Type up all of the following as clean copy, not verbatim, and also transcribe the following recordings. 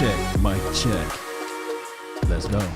check, mic check. Let's go.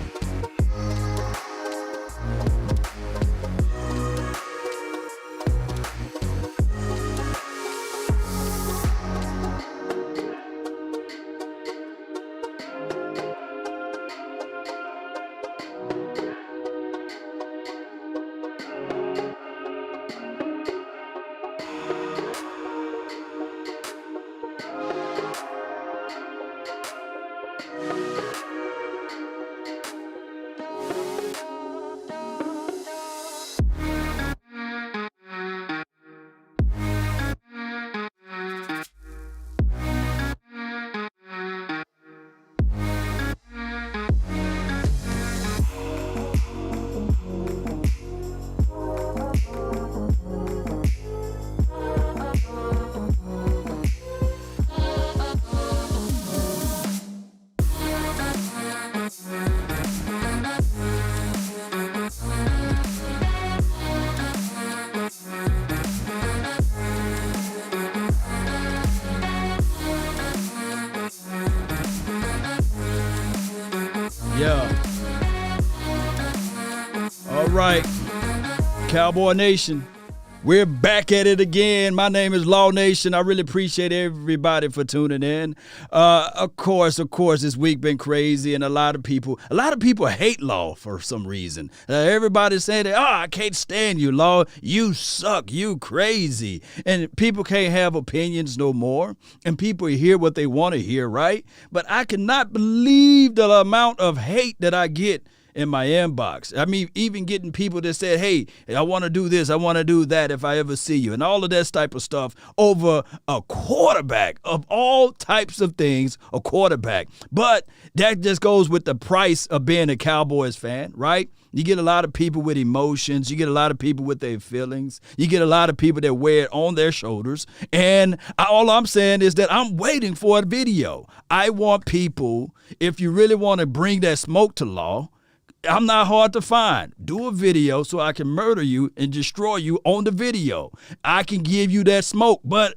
All right, Cowboy Nation, we're back at it again. My name is Law Nation. I really appreciate everybody for tuning in. Of course, this week been crazy, and a lot of people hate Law for some reason. Everybody's saying that, I can't stand you, Law. You suck. You crazy. And people can't have opinions no more, and people hear what they want to hear, right? But I cannot believe the amount of hate that I get in my inbox. I mean, even getting people that said, hey, I want to do this, I want to do that if I ever see you, and all of that type of stuff over a quarterback of all types of things, a quarterback. But that just goes with the price of being a Cowboys fan, right? You get a lot of people with emotions. You get a lot of people with their feelings. You get a lot of people that wear it on their shoulders. And all I'm saying is that I'm waiting for a video. I want people, if you really want to bring that smoke to Law, I'm not hard to find. Do a video so I can murder you and destroy you on the video. I can give you that smoke, but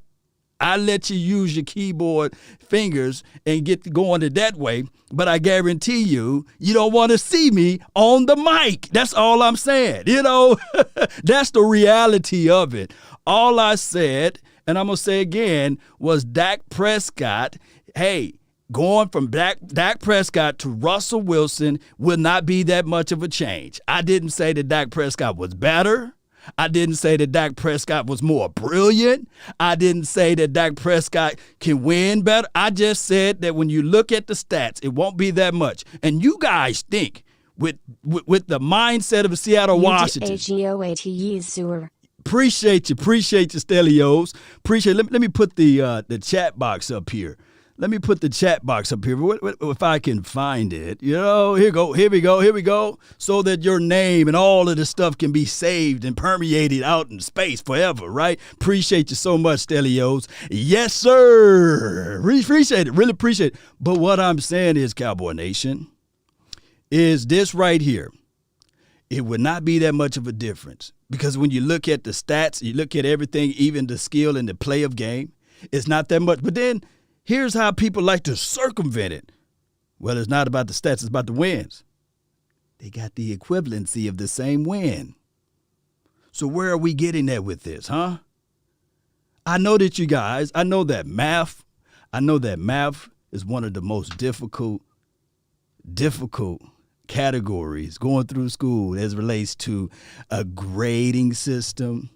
I let you use your keyboard fingers and get going it that way. But I guarantee you don't want to see me on the mic. That's all I'm saying. That's the reality of it. All I said, and I'm going to say again, was Dak Prescott, hey, going from Dak Prescott to Russell Wilson will not be that much of a change. I didn't say that Dak Prescott was better. I didn't say that Dak Prescott was more brilliant. I didn't say that Dak Prescott can win better. I just said that when you look at the stats, it won't be that much. And you guys think with the mindset of Seattle, Washington. Appreciate you, Stelios. Let me put the chat box up here. Let me put the chat box up here, if I can find it. Here we go. So that your name and all of this stuff can be saved and permeated out in space forever, right? Appreciate you so much, Stelios. Yes, sir. Really appreciate it. But what I'm saying is, Cowboy Nation, is this right here. It would not be that much of a difference. Because when you look at the stats, you look at everything, even the skill and the play of game, it's not that much. But then, here's how people like to circumvent it. Well, it's not about the stats, it's about the wins. They got the equivalency of the same win. So where are we getting at with this, huh? I know that math is one of the most difficult categories going through school as it relates to a grading system.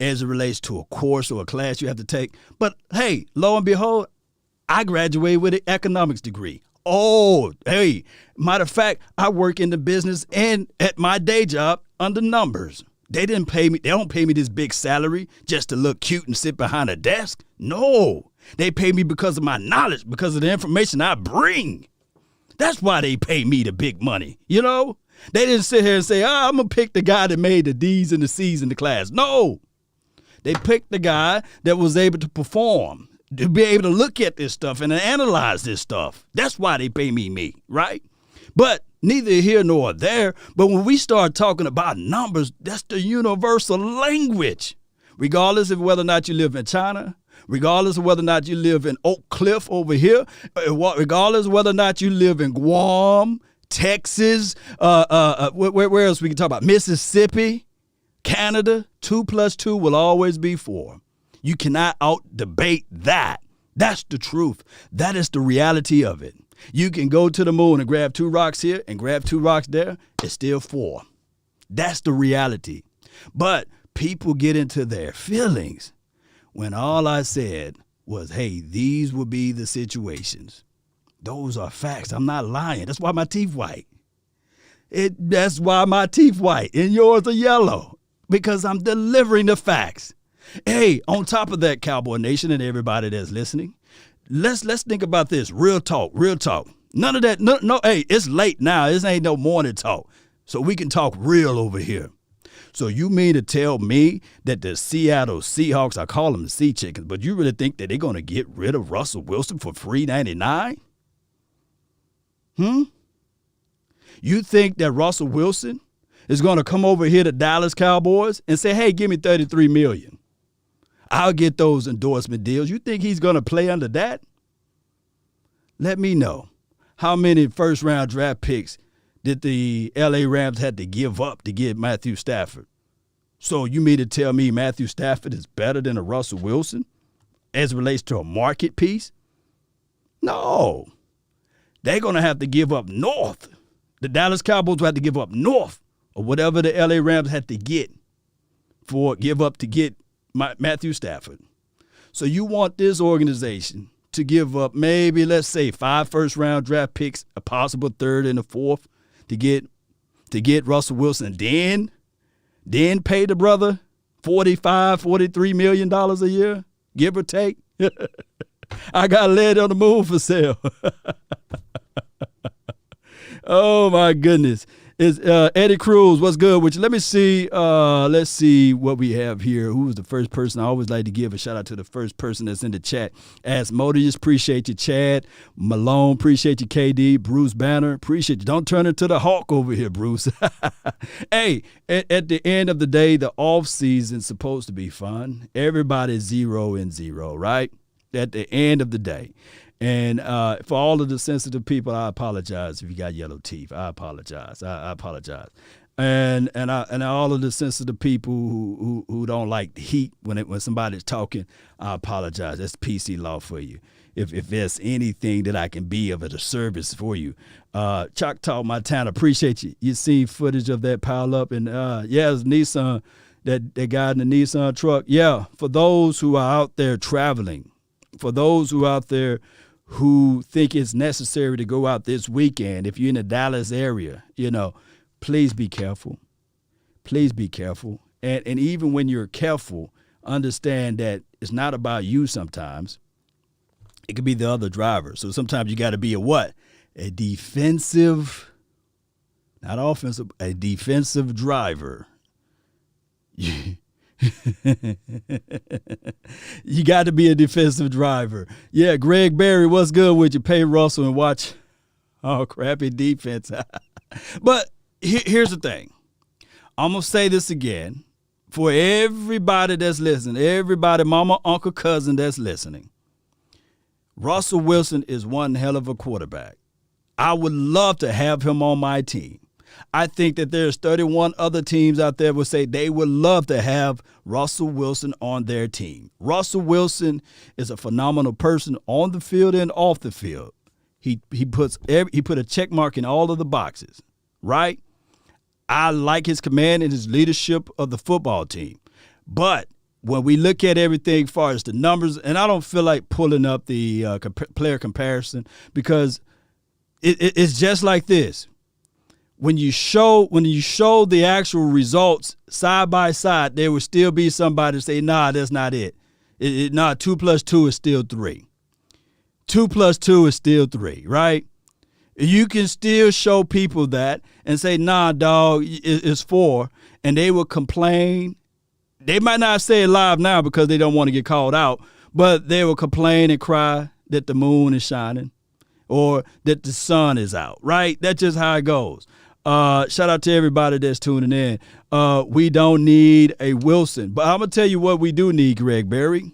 As it relates to a course or a class you have to take. But hey, lo and behold, I graduated with an economics degree. Matter of fact, I work in the business and at my day job under numbers. They don't pay me this big salary just to look cute and sit behind a desk. No, they pay me because of my knowledge, because of the information I bring. That's why they pay me the big money, They didn't sit here and say, I'm going to pick the guy that made the D's and the C's in the class. No. They picked the guy that was able to perform, to be able to look at this stuff and analyze this stuff. That's why they pay me, right? But neither here nor there. But when we start talking about numbers, that's the universal language. Regardless of whether or not you live in China, regardless of whether or not you live in Oak Cliff over here, regardless of whether or not you live in Guam, Texas, where else we can talk about? Mississippi, Canada, 2 + 2 will always be 4. You cannot out-debate that. That's the truth. That is the reality of it. You can go to the moon and grab 2 rocks here and grab 2 rocks there. It's still 4. That's the reality. But people get into their feelings when all I said was, hey, these will be the situations. Those are facts. I'm not lying. That's why my teeth white. That's why my teeth white and yours are yellow, because I'm delivering the facts. Hey, on top of that, Cowboy Nation and everybody that's listening, let's think about this. Real talk, real talk. None of that. No. Hey, it's late now. This ain't no morning talk. So we can talk real over here. So you mean to tell me that the Seattle Seahawks, I call them the Sea Chickens, but you really think that they're going to get rid of Russell Wilson for $3.99? You think that Russell Wilson is going to come over here to Dallas Cowboys and say, hey, give me $33 million. I'll get those endorsement deals. You think he's going to play under that? Let me know. How many first-round draft picks did the L.A. Rams had to give up to get Matthew Stafford? So you mean to tell me Matthew Stafford is better than a Russell Wilson as it relates to a market piece? No. They're going to have to give up north. The Dallas Cowboys will have to give up north or whatever the L.A. Rams had to give up to get Matthew Stafford. So you want this organization to give up maybe, let's say, 5 first-round draft picks, a possible 3rd and a 4th to get Russell Wilson, then pay the brother $43 million a year, give or take. I got lead on the moon for sale. Oh my goodness. It's Eddie Cruz, what's good with you? Let me see. Let's see what we have here. Who was the first person? I always like to give a shout out to the first person that's in the chat. Asmodeus, appreciate you. Chad Malone, appreciate you. KD, Bruce Banner, appreciate you. Don't turn into the Hawk over here, Bruce. Hey, at the end of the day, the off season's supposed to be fun. Everybody's 0-0, right? At the end of the day. And for all of the sensitive people, I apologize if you got yellow teeth. I apologize. I apologize. And all of the sensitive people who don't like the heat when somebody's talking, I apologize. That's PC law for you. If there's anything that I can be of a service for you. Choctaw, Montana, appreciate you. You see footage of that pile up. And, it's Nissan, that guy in the Nissan truck. Yeah, for those who are out there traveling, for those who are out there who think it's necessary to go out this weekend, if you're in the Dallas area, please be careful. Please be careful. And even when you're careful, understand that it's not about you sometimes. It could be the other driver. So sometimes you got to be a what? A defensive, not offensive, a defensive driver. You got to be a defensive driver. Yeah, Greg Berry, what's good with you? Pay Russell and watch crappy defense. But here's the thing. I'm going to say this again for everybody that's listening, everybody, mama, uncle, cousin that's listening. Russell Wilson is one hell of a quarterback. I would love to have him on my team. I think that there's 31 other teams out there would say they would love to have Russell Wilson on their team. Russell Wilson is a phenomenal person on the field and off the field. He put a check mark in all of the boxes, right? I like his command and his leadership of the football team. But when we look at everything as far as the numbers, and I don't feel like pulling up the player comparison because it's just like this. When you show the actual results side by side, there will still be somebody say, nah, that's not it. 2 + 2 is still 3. 2 + 2 is still 3, right? You can still show people that and say, nah, dog, it's 4, and they will complain. They might not say it live now because they don't want to get called out, but they will complain and cry that the moon is shining or that the sun is out, right? That's just how it goes. Shout out to everybody that's tuning in. We don't need a Wilson. But I'm going to tell you what we do need, Greg Berry.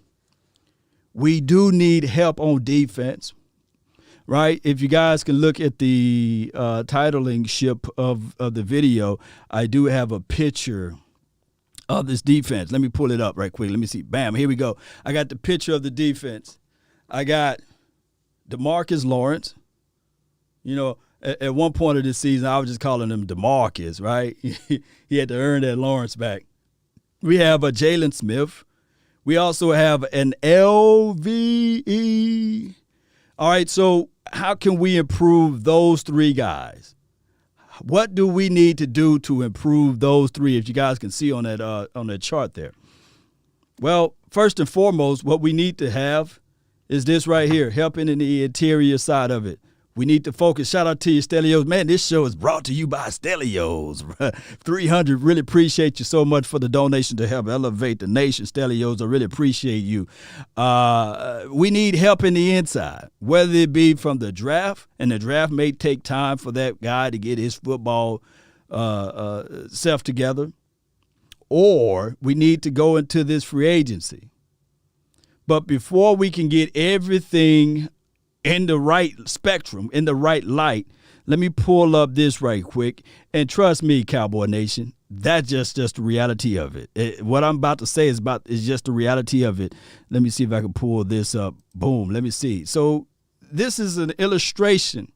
We do need help on defense, right? If you guys can look at the titling ship of the video, I do have a picture of this defense. Let me pull it up right quick. Let me see. Bam, here we go. I got the picture of the defense. I got Demarcus Lawrence. You know, at one point of this season, I was just calling him Demarcus, right? He had to earn that Lawrence back. We have a Jalen Smith. We also have an LVE. All right, so how can we improve those three guys? What do we need to do to improve those three, if you guys can see on that chart there? Well, first and foremost, what we need to have is this right here, helping in the interior side of it. We need to focus. Shout out to you, Stelios. Man, this show is brought to you by Stelios. 300, really appreciate you so much for the donation to help elevate the nation. Stelios, I really appreciate you. We need help in the inside, whether it be from the draft, and the draft may take time for that guy to get his football self together, or we need to go into this free agency. But before we can get everything in the right spectrum, in the right light, let me pull up this right quick. And trust me, Cowboy Nation, that's just the reality of it. What I'm about to say is just the reality of it. Let me see if I can pull this up. Boom, let me see. So this is an illustration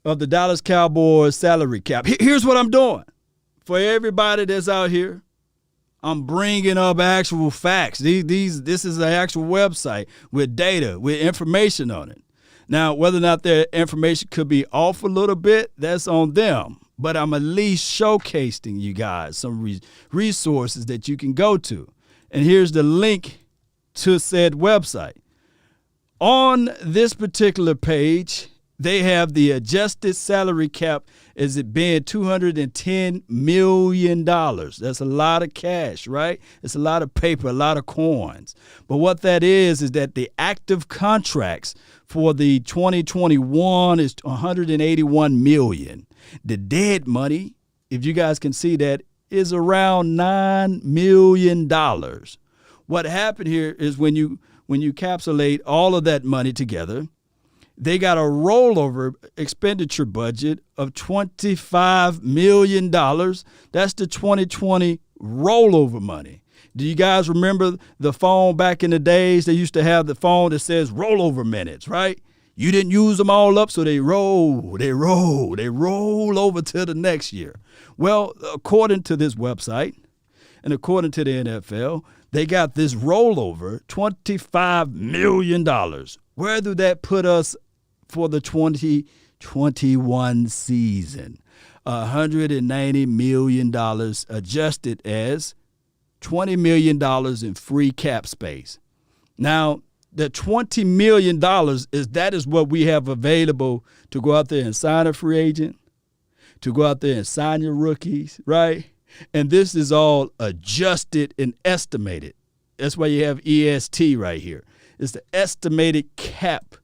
of the Dallas Cowboys salary cap. Here's what I'm doing. For everybody that's out here, I'm bringing up actual facts. This is an actual website with data, with information on it. Now, whether or not their information could be off a little bit, that's on them. But I'm at least showcasing you guys some resources that you can go to. And here's the link to said website. On this particular page, they have the adjusted salary cap as it being $210 million. That's a lot of cash, right? It's a lot of paper, a lot of coins. But what that is that the active contracts for the 2021 is $181 million. The dead money, if you guys can see that, is around $9 million. What happened here is when you encapsulate all of that money together, they got a rollover expenditure budget of $25 million. That's the 2020 rollover money. Do you guys remember the phone back in the days? They used to have the phone that says rollover minutes, right? You didn't use them all up, so they roll over to the next year. Well, according to this website and according to the NFL, they got this rollover, $25 million. Where do that put us for the 2021 season? $190 million adjusted as $20 million in free cap space. Now, the $20 million is what we have available to go out there and sign a free agent, to go out there and sign your rookies, right? And this is all adjusted and estimated. That's why you have EST right here. It's the estimated cap.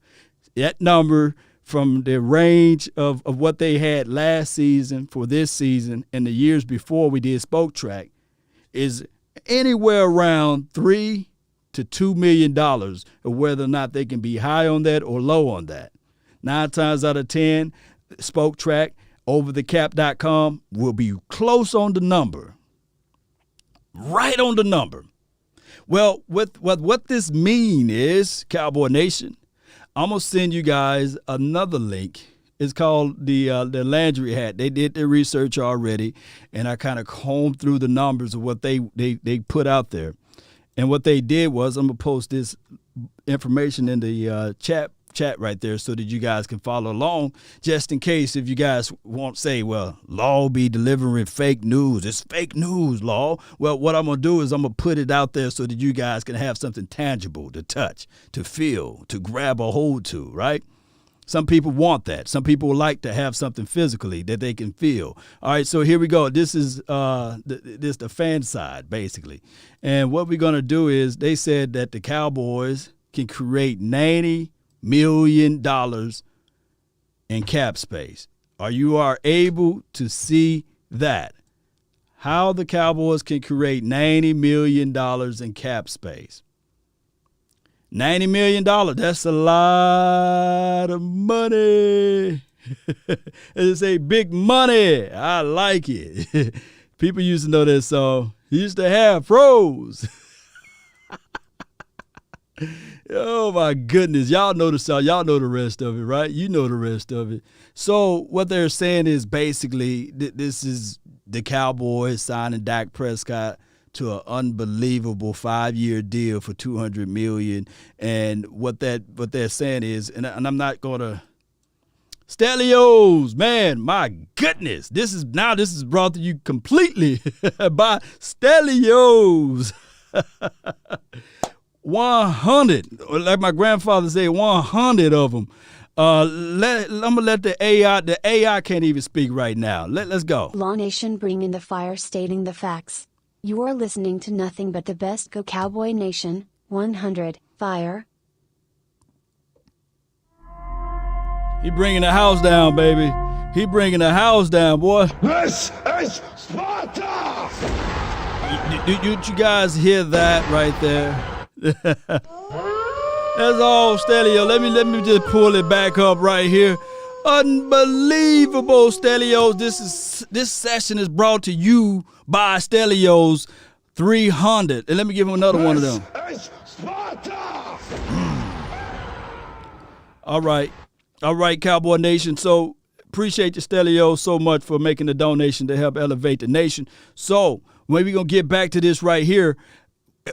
That number from the range of what they had last season for this season and the years before we did Spoke Track is anywhere around $3 to $2 million of whether or not they can be high on that or low on that. 9 times out of 10, Spoke Track, overthecap.com will be close on the number. Right on the number. Well, what this mean is, Cowboy Nation, I'm going to send you guys another link. It's called the Landry Hat. They did their research already, and I kind of combed through the numbers of what they put out there. And what they did was, I'm going to post this information in the chat right there so that you guys can follow along, just in case if you guys won't say, well, Law be delivering fake news. It's fake news, Law. Well, what I'm going to do is I'm going to put it out there so that you guys can have something tangible to touch, to feel, to grab a hold to, right? Some people want that. Some people like to have something physically that they can feel. All right, so here we go. This is the fan side, basically. And what we're going to do is they said that the Cowboys can create $90 million in cap space. You are able to see that. How the Cowboys can create $90 million in cap space. $90 million. That's a lot of money. As they say, big money. I like it. People used to know that song. He used to have pros. Oh, my goodness. Y'all know the song. Y'all know the rest of it, right? You know the rest of it. So what they're saying is basically this is the Cowboys signing Dak Prescott to an unbelievable 5-year deal for $200 million. And what they're saying is, and I'm not going to Stelios, man, my goodness. This is brought to you completely by Stelios. 100, like my grandfather said, 100 of them. I'm gonna let the AI can't even speak right now. Let's go. Law Nation bringing the fire, stating the facts. You are listening to nothing but the best. Go Cowboy Nation. 100 fire. He bringing the house down, baby. He bringing the house down, boy. This is Sparta! Did you guys hear that right there? That's all, Stelio. Let me just pull it back up right here. Unbelievable, Stelios. This session is brought to you by Stelios 300. And let me give him another one of them. This is Sparta! All right, Cowboy Nation. So appreciate you, Stelios, so much for making the donation to help elevate the nation. So we're gonna get back to this right here.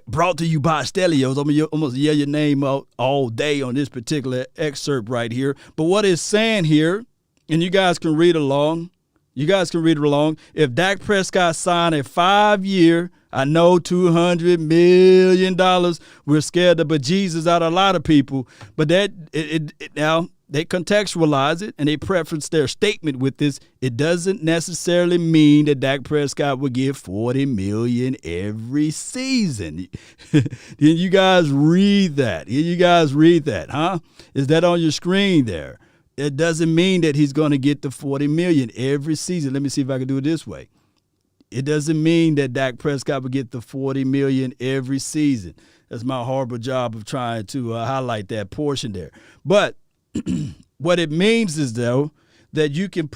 Brought to you by Stelios. I'm going to yell your name out all day on this particular excerpt right here. But what it's saying here, and you guys can read along. If Dak Prescott signed a 5-year, I know $200 million, we're scared the bejesus out of a lot of people. But now they contextualize it and they preference their statement with this. It doesn't necessarily mean that Dak Prescott will get $40 million every season. Did you guys read that? Huh? Is that on your screen there? It doesn't mean that he's going to get the $40 million every season. Let me see if I can do it this way. It doesn't mean that Dak Prescott will get the $40 million every season. That's my horrible job of trying to highlight that portion there. But what it means is, though, that you can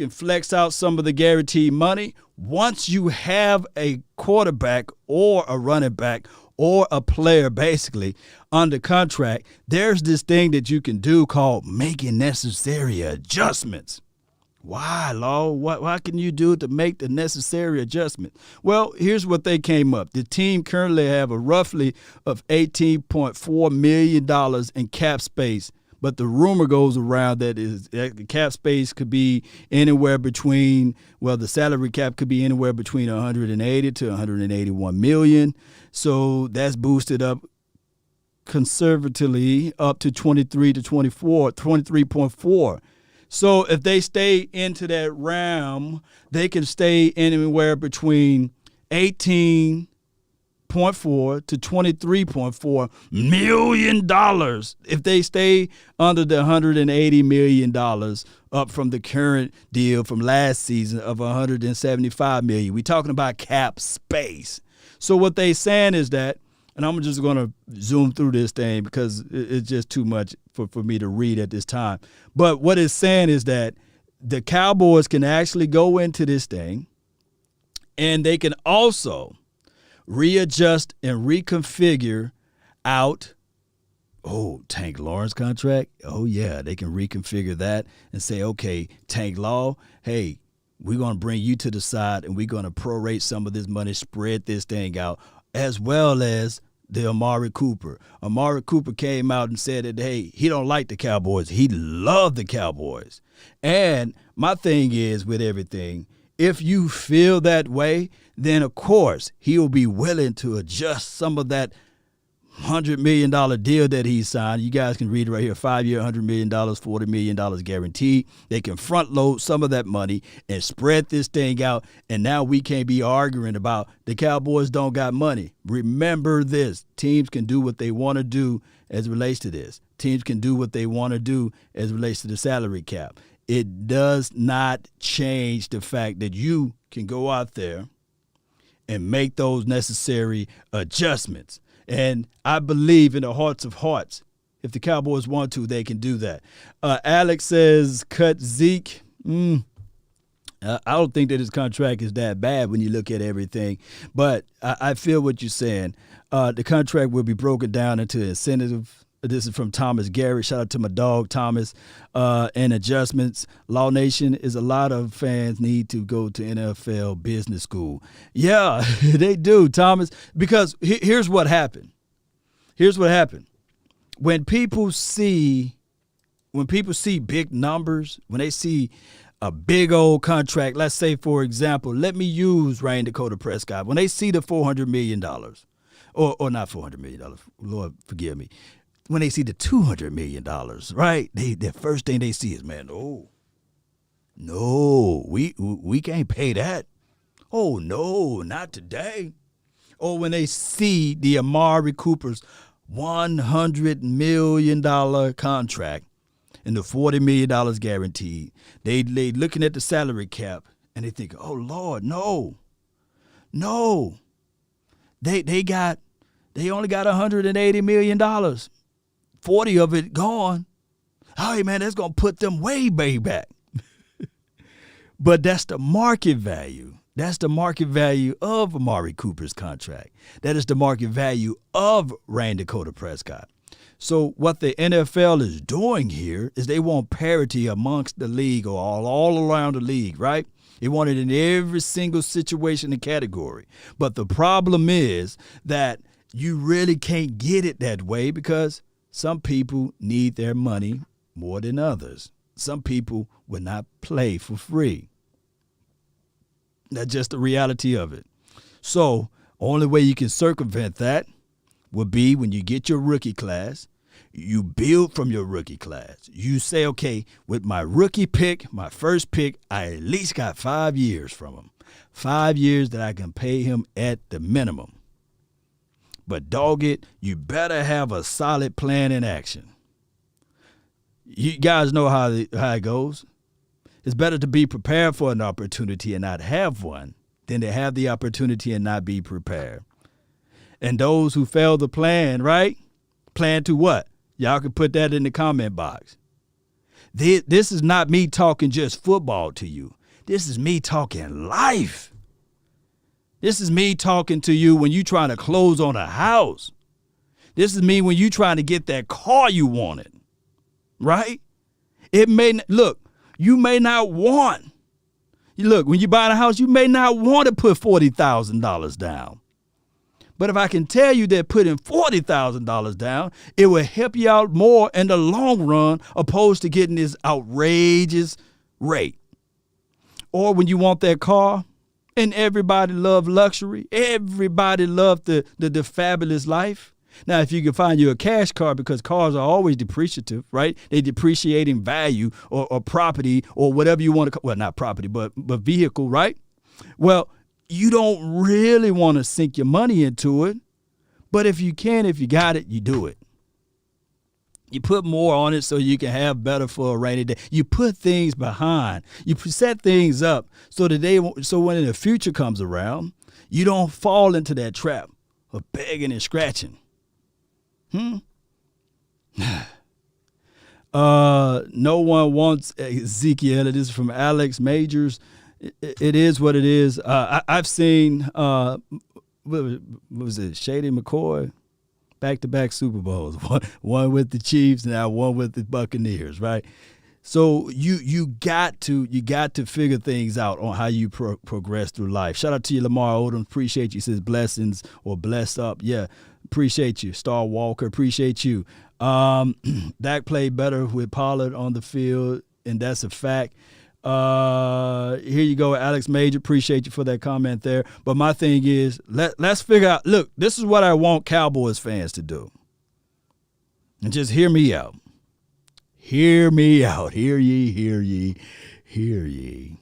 flex out some of the guaranteed money once you have a quarterback or a running back or a player basically under contract. There's this thing that you can do called making necessary adjustments. Why, Law? What can you do to make the necessary adjustment? Well, here's what they came up. The team currently have a roughly of $18.4 million in cap space. But the rumor goes around that the cap space could be anywhere between, the salary cap could be anywhere between 180 to 181 million. So that's boosted up conservatively up to 23.4. So if they stay into that realm, they can stay anywhere between 18.4 to $23.4 million if they stay under the $180 million up from the current deal from last season of $175 million. We're talking about cap space. So what they saying is that, and I'm just going to zoom through this thing because it's just too much for me to read at this time. But what it's saying is that the Cowboys can actually go into this thing and they can also readjust and reconfigure out, Tank Lawrence contract. Oh, yeah, they can reconfigure that and say, okay, Tank Law, hey, we're going to bring you to the side and we're going to prorate some of this money, spread this thing out, as well as the Amari Cooper. Amari Cooper came out and said that, hey, he don't like the Cowboys. He loved the Cowboys. And my thing is with everything, if you feel that way, then, of course, he'll be willing to adjust some of that $100 million deal that he signed. You guys can read it right here, 5-year, $100 million, $40 million guaranteed. They can front load some of that money and spread this thing out. And now we can't be arguing about the Cowboys don't got money. Remember this. Teams can do what they want to do as it relates to this. Teams can do what they want to do as it relates to the salary cap. It does not change the fact that you can go out there and make those necessary adjustments. And I believe in the hearts of hearts, if the Cowboys want to, they can do that. Alex says, cut Zeke. I don't think that his contract is that bad when you look at everything. But I feel what you're saying. The contract will be broken down into incentive. This is from Thomas Garrett. Shout out to my dog, Thomas. And adjustments. Law Nation is a lot of fans need to go to NFL business school. Yeah, they do, Thomas. Because here's what happened. When people see big numbers, when they see a big old contract, let's say, for example, let me use Randy Prescott. When they see the $400 million, or not $400 million, Lord forgive me, when they see the $200 million, right, the first thing they see is, man, no, we can't pay that. Oh, no, not today. Or when they see the Amari Cooper's $100 million contract, and the $40 million guaranteed, they looking at the salary cap and they think, oh Lord, no. They only got $180 million. 40 of it gone. Hey man, that's gonna put them way back. But that's the market value. That's the market value of Amari Cooper's contract. That is the market value of Randy Prescott. So what the NFL is doing here is they want parity amongst the league or all around the league, right? They want it in every single situation and category. But the problem is that you really can't get it that way because some people need their money more than others. Some people will not play for free. That's just the reality of it. So only way you can circumvent that would be when you get your rookie class, you build from your rookie class. You say, okay, with my rookie pick, my first pick, I at least got 5 years from him. 5 years that I can pay him at the minimum. But dog it, you better have a solid plan in action. You guys know how it goes. It's better to be prepared for an opportunity and not have one than to have the opportunity and not be prepared. And those who fail to plan, right? Plan to what? Y'all can put that in the comment box. This is not me talking just football to you. This is me talking life. This is me talking to you when you're trying to close on a house. This is me when you're trying to get that car you wanted, right? You may not want. When you buy a house, you may not want to put $40,000 down. But if I can tell you that putting $40,000 down, it will help you out more in the long run opposed to getting this outrageous rate. Or when you want that car, and everybody love luxury, everybody love the fabulous life. Now, if you can find you a cash car, because cars are always depreciative, right? They depreciate in value or property or whatever you want to call, well, not property, but vehicle, right? Well, you don't really want to sink your money into it. But if you got it, you do it. You put more on it so you can have better for a rainy day. You put things behind. You set things up so when the future comes around, you don't fall into that trap of begging and scratching. No one wants Ezekiel Elliott. This is from Alex Majors. It is what it is. I've seen, what was it, Shady McCoy? Back-to-back Super Bowls. One with the Chiefs, now one with the Buccaneers, right? So you got to figure things out on how you progress through life. Shout out to you, Lamar Odom. Appreciate you. He says blessings or bless up. Yeah, appreciate you. Star Walker, appreciate you. Dak played better with Pollard on the field, and that's a fact. Here you go, Alex Major. Appreciate you for that comment there. But my thing is, let's figure out, look, this is what I want Cowboys fans to do. And just hear me out. Hear me out. Hear ye, hear ye, hear ye.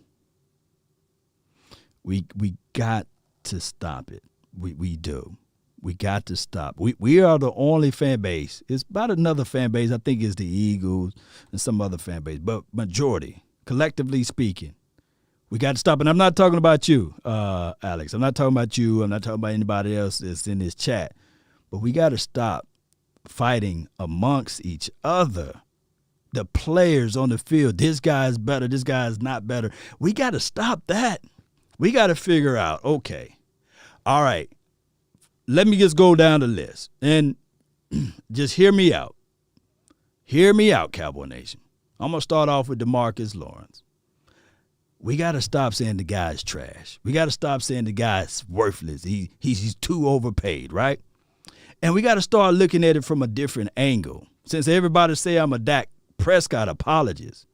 We got to stop it. We do. We got to stop. We are the only fan base. It's about another fan base. I think it's the Eagles and some other fan base. But majority, collectively speaking, we got to stop. And I'm not talking about you, Alex. I'm not talking about you. I'm not talking about anybody else that's in this chat. But we got to stop fighting amongst each other. The players on the field, this guy's better, this guy's not better. We got to stop that. We got to figure out, okay, all right, let me just go down the list and just hear me out. Hear me out, Cowboy Nation. I'm going to start off with Demarcus Lawrence. We got to stop saying the guy's trash. We got to stop saying the guy's worthless. He's too overpaid, right? And we got to start looking at it from a different angle. Since everybody say I'm a Dak Prescott apologist.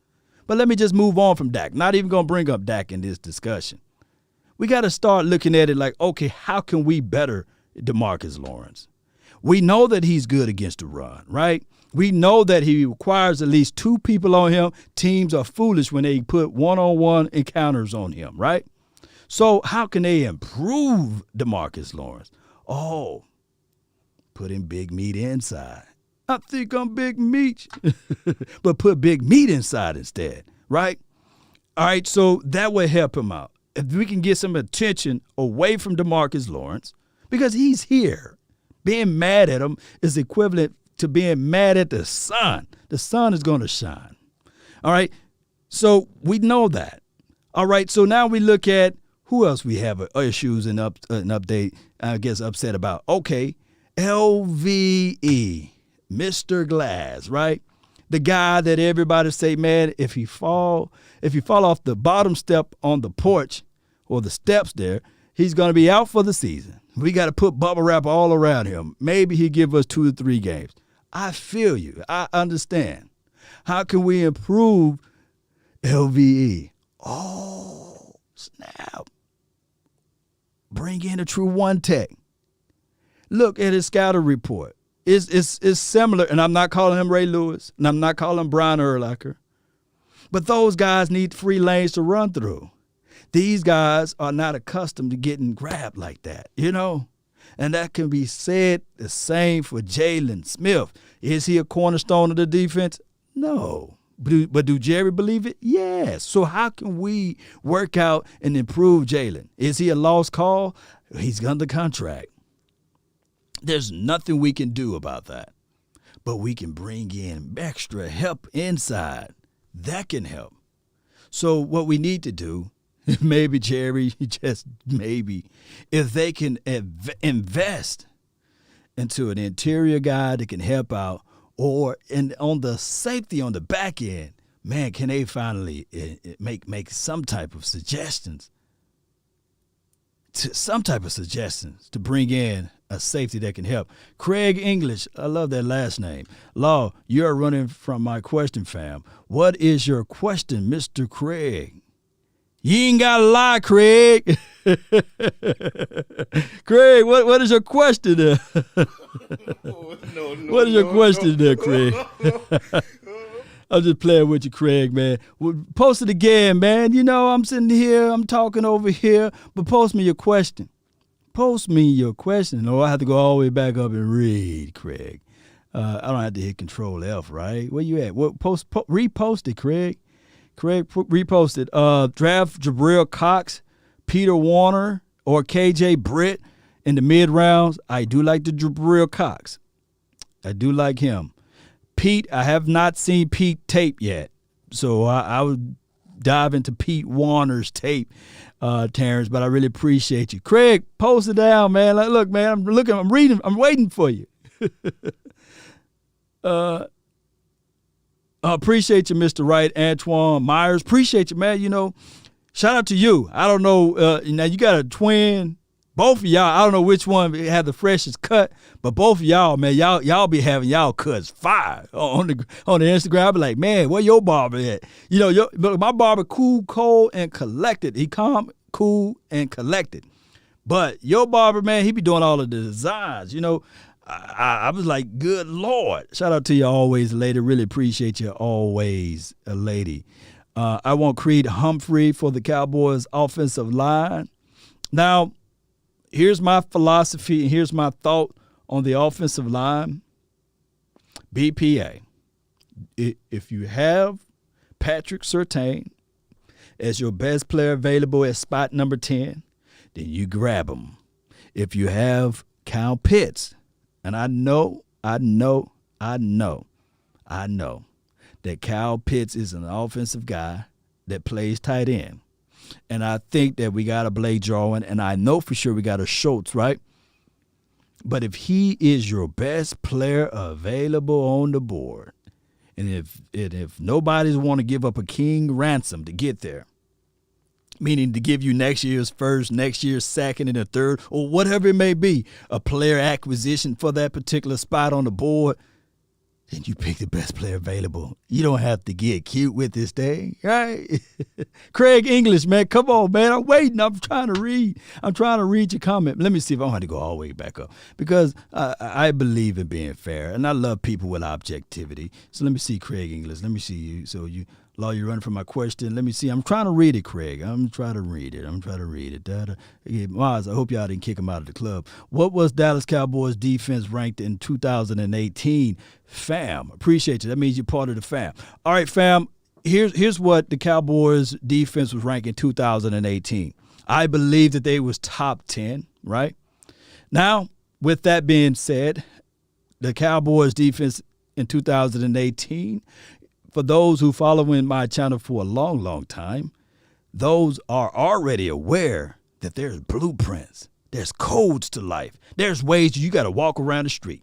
But let me just move on from Dak. Not even going to bring up Dak in this discussion. We got to start looking at it like, okay, how can we better Demarcus Lawrence? We know that he's good against the run, right? We know that he requires at least 2 people on him. Teams are foolish when they put one-on-one encounters on him, right? So how can they improve Demarcus Lawrence? Oh, putting big meat inside. I think I'm big meat, but put big meat inside instead, right? All right, so that would help him out. If we can get some attention away from Demarcus Lawrence, because he's here. Being mad at him is equivalent to being mad at the sun. The sun is going to shine. All right, so we know that. All right, so now we look at who else we have issues and an update, I guess, upset about. Okay, LVE. Mr. Glass, right? The guy that everybody say, man, if he fall off the bottom step on the porch or the steps there, he's going to be out for the season. We got to put bubble wrap all around him. Maybe he'll give us 2 or 3 games. I feel you. I understand. How can we improve LVE? Oh, snap. Bring in a true one tech. Look at his scouting report. It's similar, and I'm not calling him Ray Lewis, and I'm not calling him Brian Urlacher. But those guys need free lanes to run through. These guys are not accustomed to getting grabbed like that, you know? And that can be said the same for Jalen Smith. Is he a cornerstone of the defense? No. But do Jerry believe it? Yes. So how can we work out and improve Jalen? Is he a lost call? He's under contract. There's nothing we can do about that. But we can bring in extra help inside. That can help. So what we need to do, maybe, Jerry, just maybe, if they can invest into an interior guy that can help out, or on the safety on the back end, man, can they finally make some type of suggestions? To bring in a safety that can help. Craig English, I love that last name. Law, you're running from my question, fam. What is your question, Mr. Craig? You ain't got to lie, Craig. Craig, what is your question there? What is your question there, Craig? I'm just playing with you, Craig, man. Post it again, man. You know, I'm sitting here, I'm talking over here, but post me your question. Post me your question, or I have to go all the way back up and read, Craig. I don't have to hit Control F, right? Where you at? Repost it, Craig. Craig, repost it. Draft Jabril Cox, Peter Warner, or KJ Britt in the mid-rounds. I do like the Jabril Cox. I do like him. Pete, I have not seen Pete tape yet, so I would dive into Pete Warner's tape, Terrence, but I really appreciate you. Craig, post it down, man. Like, look, man, I'm reading, I'm waiting for you. Appreciate you, Mr. Wright, Antoine Myers. Appreciate you, man. You know, shout out to you. I don't know, now you got a twin. Both of y'all, I don't know which one had the freshest cut, but both of y'all, man, y'all be having y'all cuts fire on the Instagram. I be like, man, where your barber at? You know, but my barber cool, cold, and collected. He calm, cool, and collected. But your barber, man, he be doing all of the designs. You know, I was like, good Lord. Shout out to you always, lady. Really appreciate you always, a lady. I want Creed Humphrey for the Cowboys offensive line. Now, here's my philosophy and here's my thought on the offensive line. BPA. If you have Patrick Surtain as your best player available at spot number 10, then you grab him. If you have Kyle Pitts And I know that Kyle Pitts is an offensive guy that plays tight end. And I think that we got a Blake Jarwin, and I know for sure we got a Schultz, right? But if he is your best player available on the board, and if nobody's want to give up a king ransom to get there, meaning to give you next year's first, next year's second, and a third, or whatever it may be, a player acquisition for that particular spot on the board, then you pick the best player available. You don't have to get cute with this thing, right? Craig English, man, come on, man. I'm waiting. I'm trying to read your comment. Let me see if I don't have to go all the way back up, because I believe in being fair, and I love people with objectivity. So let me see, Craig English. Let me see you. So Law, you're running from my question. Let me see. I'm trying to read it, Craig. I'm trying to read it. Maz, I hope y'all didn't kick him out of the club. What was Dallas Cowboys defense ranked in 2018? Fam, appreciate you. That means you're part of the fam. All right, fam, here's what the Cowboys defense was ranked in 2018. I believe that they was top 10, right? Now, with that being said, the Cowboys defense in 2018, for those who follow in my channel for a long, long time, those are already aware that there's blueprints, there's codes to life, there's ways you got to walk around the street.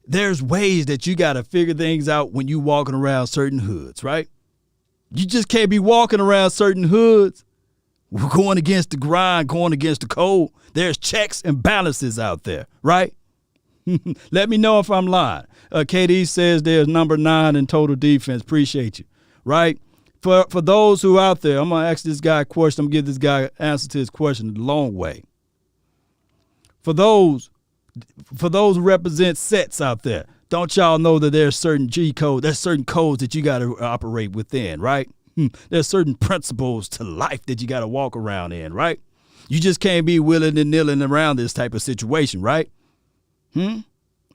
There's ways that you got to figure things out when you walking around certain hoods, right? You just can't be walking around certain hoods going against the grind, going against the code. There's checks and balances out there, right? Let me know if I'm lying. KD says there's number 9 in total defense. Appreciate you. Right? For those who out there, I'm going to ask this guy a question. I'm going to give this guy an answer to his question the long way. For those who represent sets out there, don't y'all know that there's certain G codes, there's certain codes that you got to operate within, right? There's certain principles to life that you got to walk around in, right? You just can't be willing and nilling around this type of situation, right?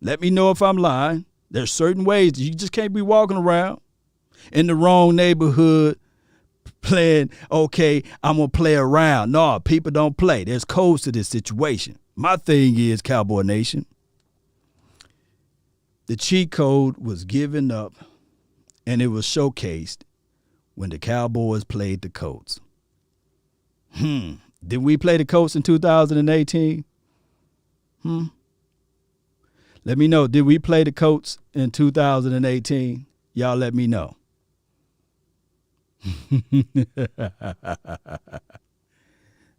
Let me know if I'm lying. There's certain ways that you just can't be walking around in the wrong neighborhood playing, okay, I'm going to play around. No, people don't play. There's codes to this situation. My thing is, Cowboy Nation, the cheat code was given up and it was showcased when the Cowboys played the Colts. Did we play the Colts in 2018? Let me know. Did we play the Colts in 2018? Y'all let me know.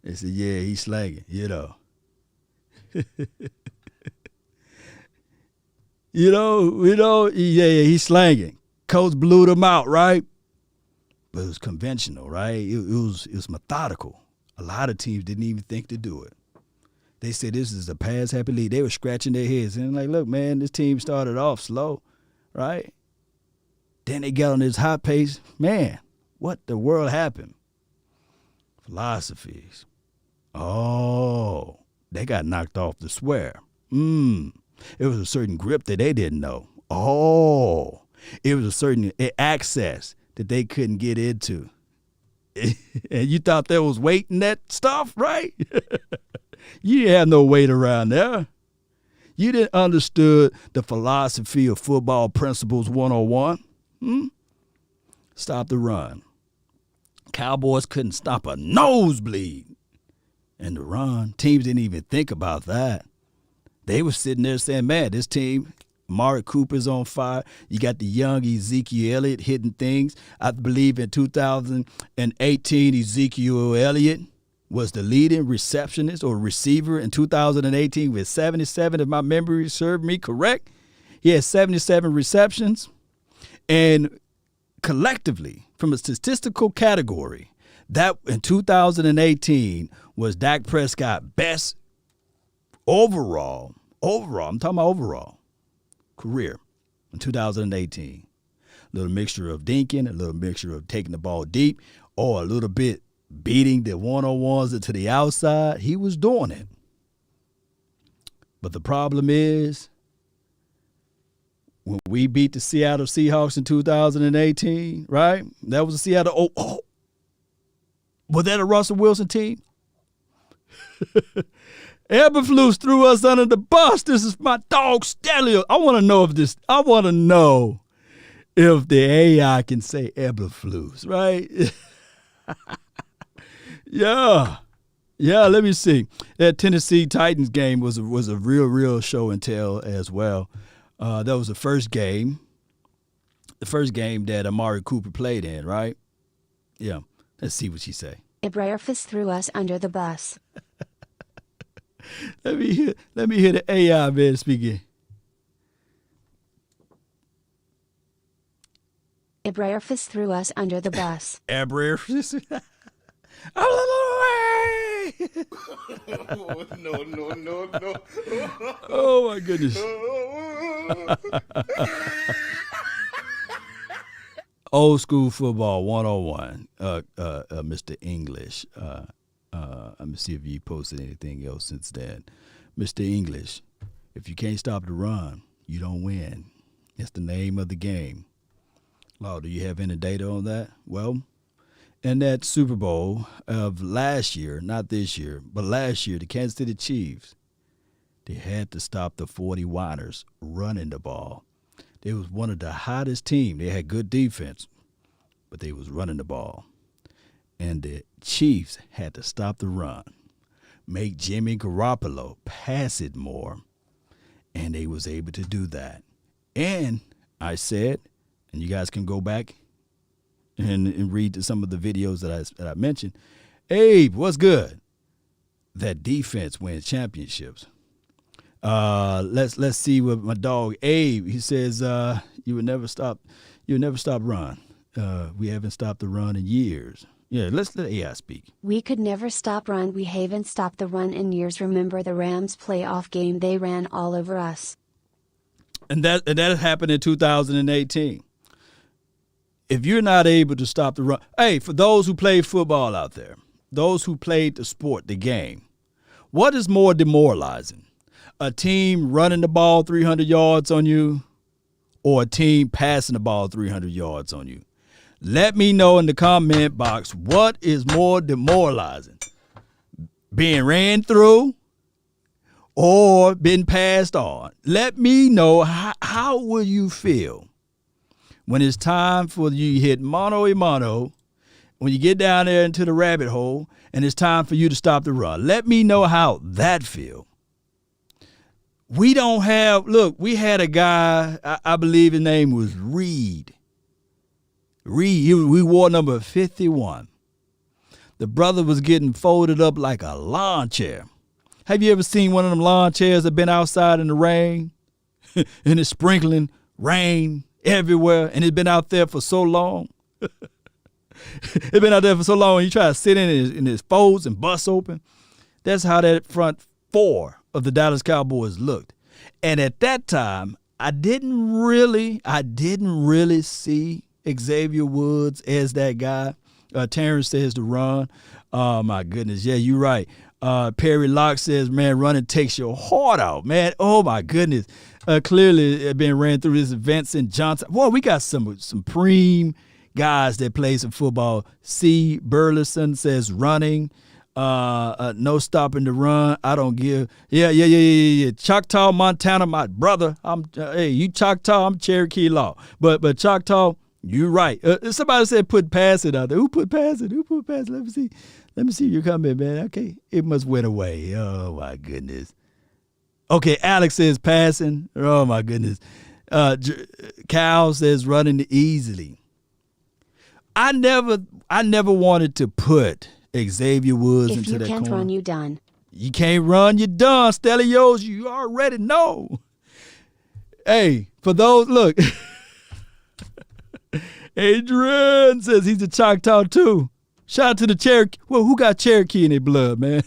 They said, yeah, he's slanging, you know. Yeah, he's slanging. Colts blew them out, right? But it was conventional, right? It was methodical. A lot of teams didn't even think to do it. They said this is a pass-happy league. They were scratching their heads. And like, look, man, this team started off slow, right? Then they got on this hot pace. Man, what the world happened? Philosophies. Oh, they got knocked off the square. It was a certain grip that they didn't know. Oh, it was a certain access that they couldn't get into. And you thought there was weight in that stuff, right? You didn't have no weight around there. You didn't understood the philosophy of football principles 101. Stop the run. Cowboys couldn't stop a nosebleed. And the run, teams didn't even think about that. They were sitting there saying, man, this team, Amari Cooper's on fire. You got the young Ezekiel Elliott hitting things. I believe in 2018, Ezekiel Elliott was the leading receptionist or receiver in 2018 with 77, if my memory served me correct. He had 77 receptions. And collectively, from a statistical category, that in 2018 was Dak Prescott best overall, I'm talking about overall career in 2018. A little mixture of dinking, a little mixture of taking the ball deep, or a little bit beating the one-on-ones to the outside. He was doing it. But the problem is, when we beat the Seattle Seahawks in 2018, right? That was a Seattle. Was that a Russell Wilson team? Eberflus threw us under the bus. This is my dog Stelio. I want to know if the AI can say Eberflus, right? Yeah. Yeah, let me see. That Tennessee Titans game was a real show and tell as well. That was the first game that Amari Cooper played in, right? Yeah. Let's see what she say. Eberflus threw us under the bus. Let me hear the AI man speaking. Eberflus threw us under the bus. Eberflus. No. Oh my goodness. Old school football 101. Mr. English. Let me see if you posted anything else since then. Mr. English, if you can't stop the run, you don't win. It's the name of the game. Law, do you have any data on that? Well, in that Super Bowl of last year, not this year, but last year, the Kansas City Chiefs, they had to stop the 49ers running the ball. They was one of the hottest teams. They had good defense, but they was running the ball. And the Chiefs had to stop the run, make Jimmy Garoppolo pass it more, and they was able to do that. And I said, and you guys can go back and read some of the videos that I mentioned. Abe, what's good? That defense wins championships. Let's see what my dog Abe. He says you would never stop run. We haven't stopped the run in years. Yeah, let's let AI speak. We could never stop run. We haven't stopped the run in years. Remember the Rams playoff game? They ran all over us. And that happened in 2018. If you're not able to stop the run, hey, for those who play football out there, those who played the sport, the game, what is more demoralizing? A team running the ball 300 yards on you or a team passing the ball 300 yards on you? Let me know in the comment box what is more demoralizing, being ran through or been passed on. Let me know how will you feel when it's time for you to hit mano a mano, when you get down there into the rabbit hole and it's time for you to stop the run. Let me know how that feels. We don't have, look, we had a guy, I believe his name was Reed. We wore number 51. The brother was getting folded up like a lawn chair. Have you ever seen one of them lawn chairs that been outside in the rain and it's sprinkling rain everywhere and it's been out there for so long? It's been out there for so long and you try to sit in it and it folds and busts open. That's how that front four of the Dallas Cowboys looked. And at that time, I didn't really see Xavier Woods as that guy. Terrence says to run. Oh, my goodness. Yeah, you're right. Perry Locke says, man, running takes your heart out, man. Oh, my goodness. Clearly, it been ran through this. Vincent Johnson. Boy, we got some supreme guys that play some football. C. Burleson says running. No stopping the run. I don't give. Yeah. Choctaw, Montana, my brother. Hey, you Choctaw, I'm Cherokee Law. But Choctaw, you're right. Somebody said put pass it out there. Who put pass it? Let me see your comment, man. Okay, it must went away. Oh my goodness. Okay, Alex says passing. Oh my goodness. Cal says running easily. I never wanted to put Xavier Woods into that corner. If you can't run, you done. You can't run, you done. Stelios, you already know. Hey, for those, look. Adrian says he's a Choctaw too. Shout out to the Cherokee. Well, who got Cherokee in their blood, man?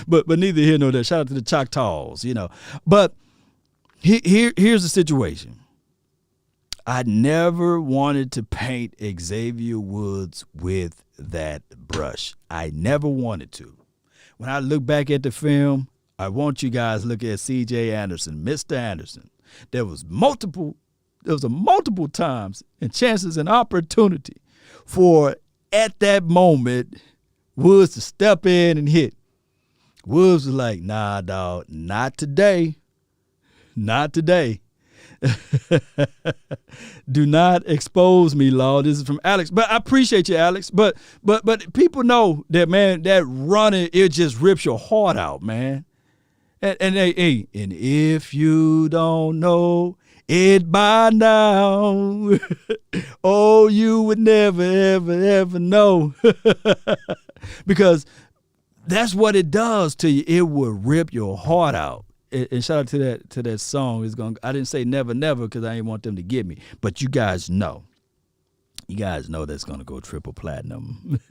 but neither here nor there. Shout out to the Choctaws, you know. But here's the situation. I never wanted to paint Xavier Woods with that brush. I never wanted to. When I look back at the film, I want you guys to look at C.J. Anderson, Mr. Anderson. There was multiple times and chances and opportunity for, at that moment, Woods to step in and hit. Woods was like, nah, dog, not today. Not today. Do not expose me, Law. This is from Alex. But I appreciate you, Alex. But people know that, man, that running, it just rips your heart out, man. And hey, and if you don't know it by now, oh, you would never, ever, ever know. Because that's what it does to you. It will rip your heart out. And shout out to that song. I didn't say never, never because I didn't want them to get me. But you guys know. You guys know that's going to go triple platinum.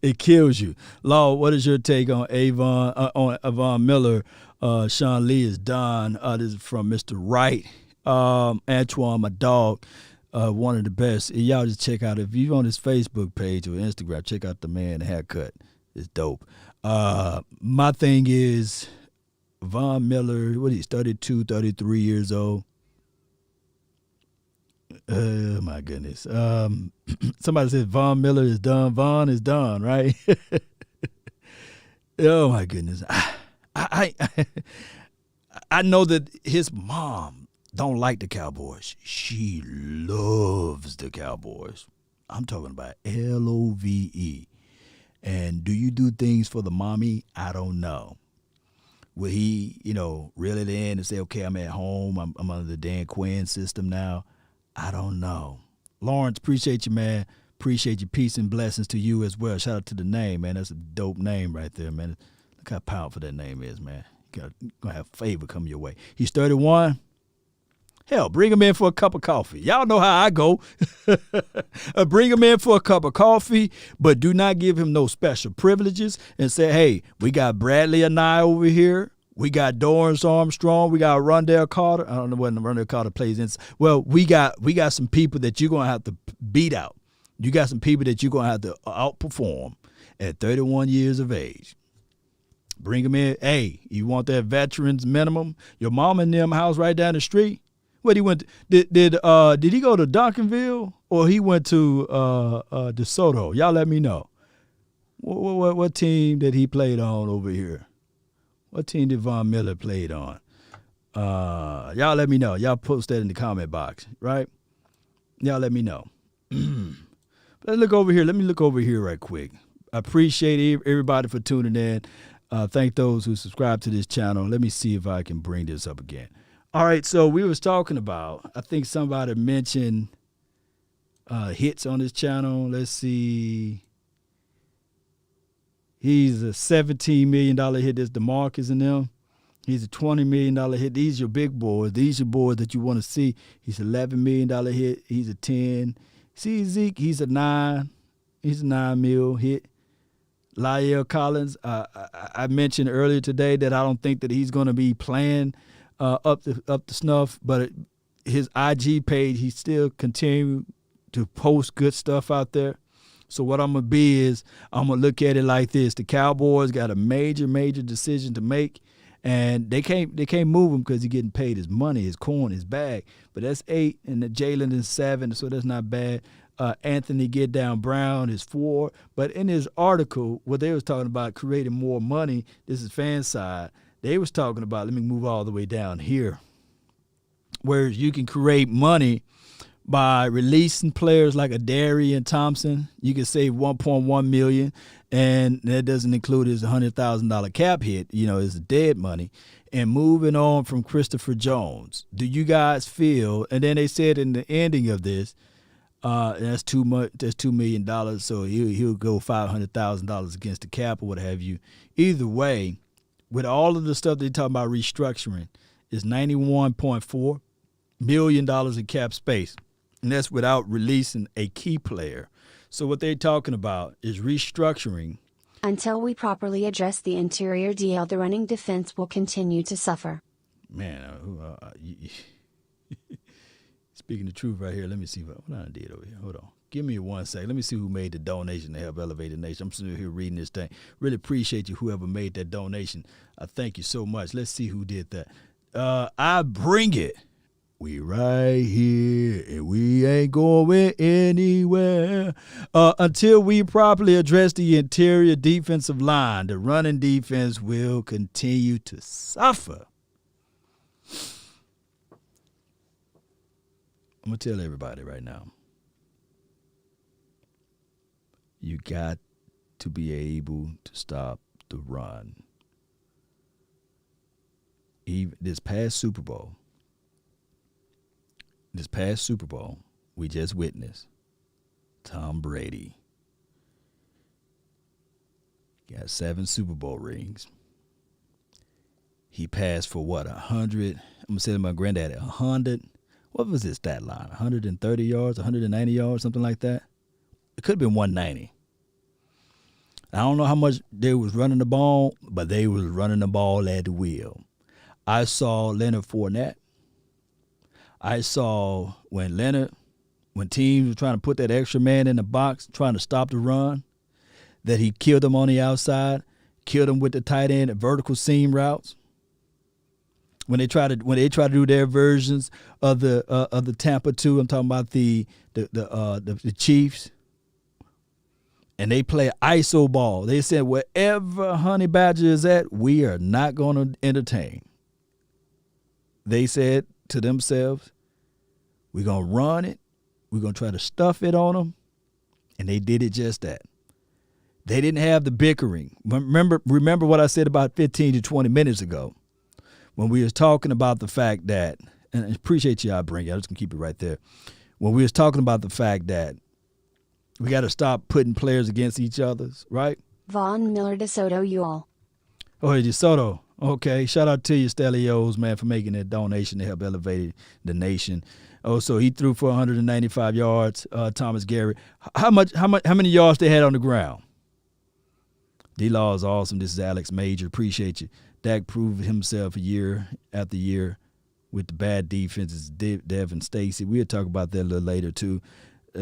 It kills you. Law, what is your take on Avon Miller? Sean Lee is done. This is from Mr. Wright. Antoine, my dog, one of the best. Y'all just check out, if you're on his Facebook page or Instagram, check out the man haircut. It's dope. My thing is Von Miller, what is he, 32, 33 years old? Oh, my goodness. Somebody says Von Miller is done. Von is done, right? Oh, my goodness. I know that his mom don't like the Cowboys. She loves the Cowboys. I'm talking about Love. And do you do things for the mommy? I don't know. Will he, reel it in and say, okay, I'm at home. I'm under the Dan Quinn system now? I don't know. Lawrence, appreciate you, man. Appreciate your peace and blessings to you as well. Shout out to the name, man. That's a dope name right there, man. Look how powerful that name is, man. You're going to have favor come your way. He's 31. Hell, bring him in for a cup of coffee. Y'all know how I go. Bring him in for a cup of coffee, but do not give him no special privileges and say, hey, we got Bradley and I over here. We got Dorrance Armstrong. We got Rondell Carter. I don't know when Rondell Carter plays in. Well, we got some people that you're going to have to beat out. You got some people that you're going to have to outperform at 31 years of age. Bring them in. Hey, you want that veterans minimum? Your mom and them house right down the street. What he went to, did he go to Duncanville or he went to DeSoto? Y'all let me know. What team did he played on over here? What team did Von Miller played on? Y'all let me know. Y'all post that in the comment box, right? Y'all let me know. Let's look over here. Let me look over here right quick. I appreciate everybody for tuning in. Thank those who subscribe to this channel. Let me see if I can bring this up again. All right, so we was talking about, I think somebody mentioned hits on this channel. Let's see. He's a $17 million hit. That's Demarcus and them. He's a $20 million hit. These are your big boys. These are boys that you want to see. He's an $11 million hit. He's a 10. See Zeke, he's a 9. He's a 9 mil hit. La'el Collins, I mentioned earlier today that I don't think that he's going to be playing up to snuff, but his IG page, he still continue to post good stuff out there. So what I'm going to be is I'm going to look at it like this. The Cowboys got a major decision to make, and they can't move him because he's getting paid his money, his coin, his bag. But that's 8, and the Jalen is 7, so that's not bad. Anthony Get Down Brown is 4. But in his article, what they was talking about creating more money, this is fan side, they was talking about, let me move all the way down here, where you can create money by releasing players like a Darian Thompson. You can save $1.1 million, and that doesn't include his $100,000 cap hit, it's dead money, and moving on from Christopher Jones. Do you guys feel, and then they said in the ending of this, that's too much, that's $2 million, so he'll go $500,000 against the cap or what have you. Either way, with all of the stuff they're talking about restructuring, it's $91.4 million in cap space. And that's without releasing a key player. So what they're talking about is restructuring. Until we properly address the interior DL, the running defense will continue to suffer. Man, speaking the truth right here, let me see what I did over here. Hold on. Give me 1 second. Let me see who made the donation to help elevate the nation. I'm sitting here reading this thing. Really appreciate you, whoever made that donation. I thank you so much. Let's see who did that. I bring it. We right here, and we ain't going anywhere until we properly address the interior defensive line. The running defense will continue to suffer. I'm going to tell everybody right now. You got to be able to stop the run. Even this past Super Bowl, we just witnessed Tom Brady got 7 Super Bowl rings. He passed for what, 100? I'm going to say to my granddaddy, 100. What was his stat line? 130 yards, 190 yards, something like that? It could have been 190. I don't know how much they was running the ball, but they was running the ball at the wheel. I saw Leonard Fournette. I saw when teams were trying to put that extra man in the box, trying to stop the run, that he killed them on the outside, killed them with the tight end and vertical seam routes. When they try to do their versions of the Tampa 2, I'm talking about the Chiefs, and they play ISO ball. They said wherever Honey Badger is at, we are not going to entertain. They said to themselves, we're going to run it. We're going to try to stuff it on them. And they did it just that. They didn't have the bickering. Remember what I said about 15 to 20 minutes ago when we was talking about the fact that, and I appreciate you, I bring it. I'm just going to keep it right there. When we was talking about the fact that we got to stop putting players against each other, right? Von Miller DeSoto, you all. Oh, hey, DeSoto. Okay, shout out to you, Stelios, man, for making that donation to help elevate the nation. Oh, so he threw for 195 yards. Thomas Garrett. How many yards they had on the ground? D-Law is awesome. This is Alex Major. Appreciate you. Dak proved himself year after year with the bad defenses. Devin Stacy. We'll talk about that a little later too.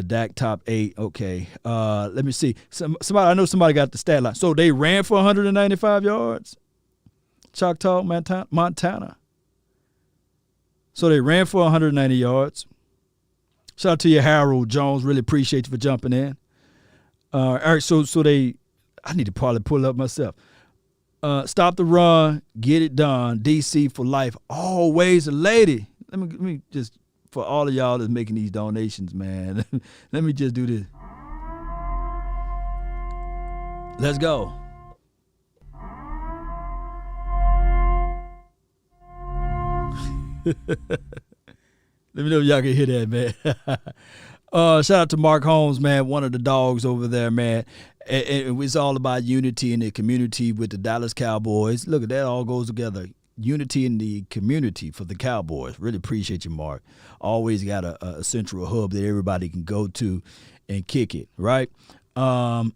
Dak top 8. Okay. Let me see. I know somebody got the stat line. So they ran for 195 yards. Choctaw, Montana. So they ran for 190 yards. Shout out to you, Harold Jones. Really appreciate you for jumping in. All right, so I need to probably pull up myself. Stop the run, get it done. DC for life. Always a lady. Let me just, for all of y'all that's making these donations, man, let me just do this. Let's go. Let me know if y'all can hear that, man. Shout out to Mark Holmes, man, one of the dogs over there, man. And it's all about unity in the community with the Dallas Cowboys. Look, that all goes together. Unity in the community for the Cowboys. Really appreciate you, Mark. Always got a central hub that everybody can go to and kick it, right? I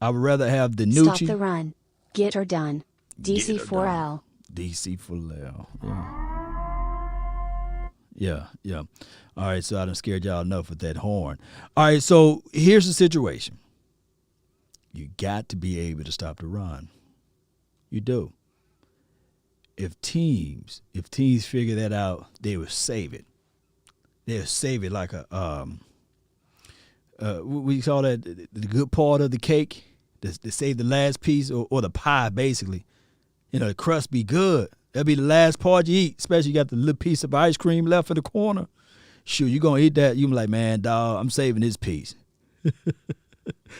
would rather have DiNucci. Stop the run. Get her done. DC4L. DC4L. Yeah. Yeah. All right, so I done scared y'all enough with that horn. All right, so here's the situation. You got to be able to stop the run. You do. If teams figure that out, they will save it. They'll save it like a we call that the good part of the cake. They save the last piece or the pie, basically. You know, the crust be good. That'll be the last part you eat, especially you got the little piece of ice cream left in the corner. Sure, you're going to eat that. You be like, man, dog, I'm saving this piece.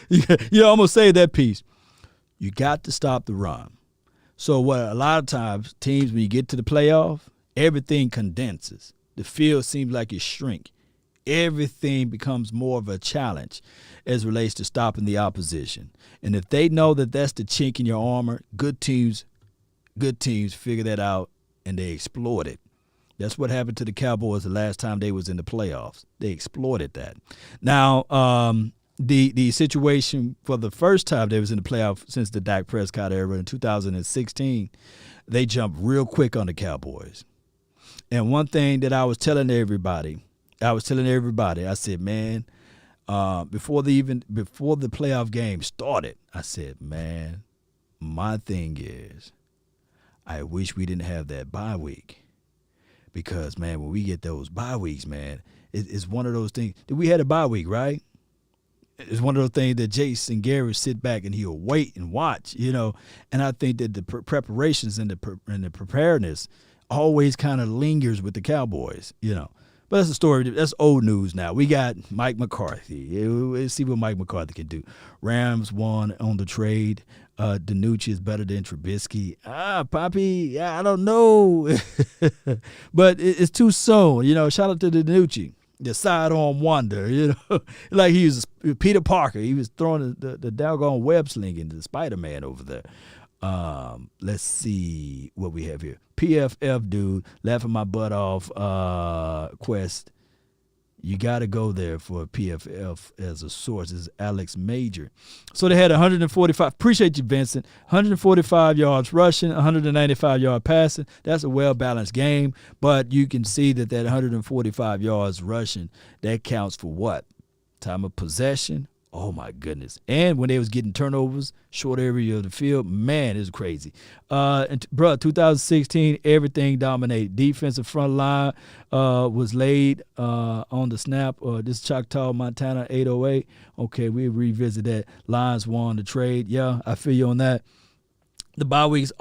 You almost saved that piece. You got to stop the run. So what a lot of times, teams, when you get to the playoff, everything condenses. The field seems like it shrink. Everything becomes more of a challenge as it relates to stopping the opposition. And if they know that that's the chink in your armor, good teams figure that out and they exploit it. That's what happened to the Cowboys the last time they was in the playoffs. They exploited that. Now, the situation for the first time they was in the playoff since the Dak Prescott era in 2016, they jumped real quick on the Cowboys. And one thing that I was telling everybody, I said, man, before the playoff game started, I said, man, my thing is, I wish we didn't have that bye week. because, man, when we get those bye weeks, man, it's one of those things. We had a bye week, right? It's one of those things that Jason Garrett sit back and he'll wait and watch, And I think that the preparations and the preparedness always kind of lingers with the Cowboys, But that's a story. That's old news now. We got Mike McCarthy. Let's see what Mike McCarthy can do. Rams won on the trade. DiNucci is better than Trubisky. Poppy, I don't know. But it's too soon. Shout out to DiNucci. The sidearm wonder, like he was Peter Parker. He was throwing the doggone web sling into Spider-Man over there. Let's see what we have here. PFF dude, laughing my butt off. Quest, you got to go there for PFF as a source. This is Alex Major. So they had 145. Appreciate you, Vincent. 145 yards rushing, 195 yard passing. That's a well-balanced game, but you can see that 145 yards rushing, that counts for what? Time of possession. Oh, my goodness. And when they was getting turnovers, short area of the field, man, it's crazy. 2016, everything dominated. Defensive front line was laid on the snap. This Choctaw, Montana, 808. Okay, we revisit that. Lions won the trade. Yeah, I feel you on that. The bye weeks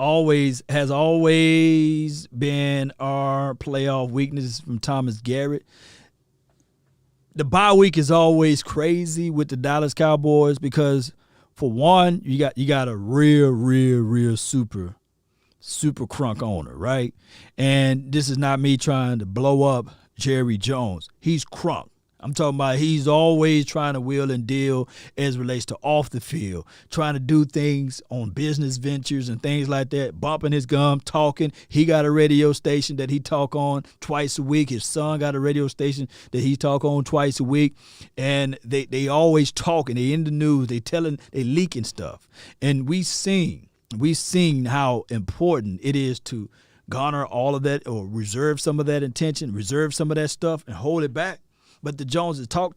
has always been our playoff weakness from Thomas Garrett. The bye week is always crazy with the Dallas Cowboys because, for one, you got a real super crunk owner, right? And this is not me trying to blow up Jerry Jones. He's crunk. I'm talking about he's always trying to wheel and deal as it relates to off the field, trying to do things on business ventures and things like that, bumping his gum, talking. He got a radio station that he talk on twice a week. His son got a radio station that he talk on twice a week. And they always talking. They in the news. They leaking stuff. And we seen how important it is to garner all of that or reserve some of that intention, reserve some of that stuff and hold it back. But the Joneses talk.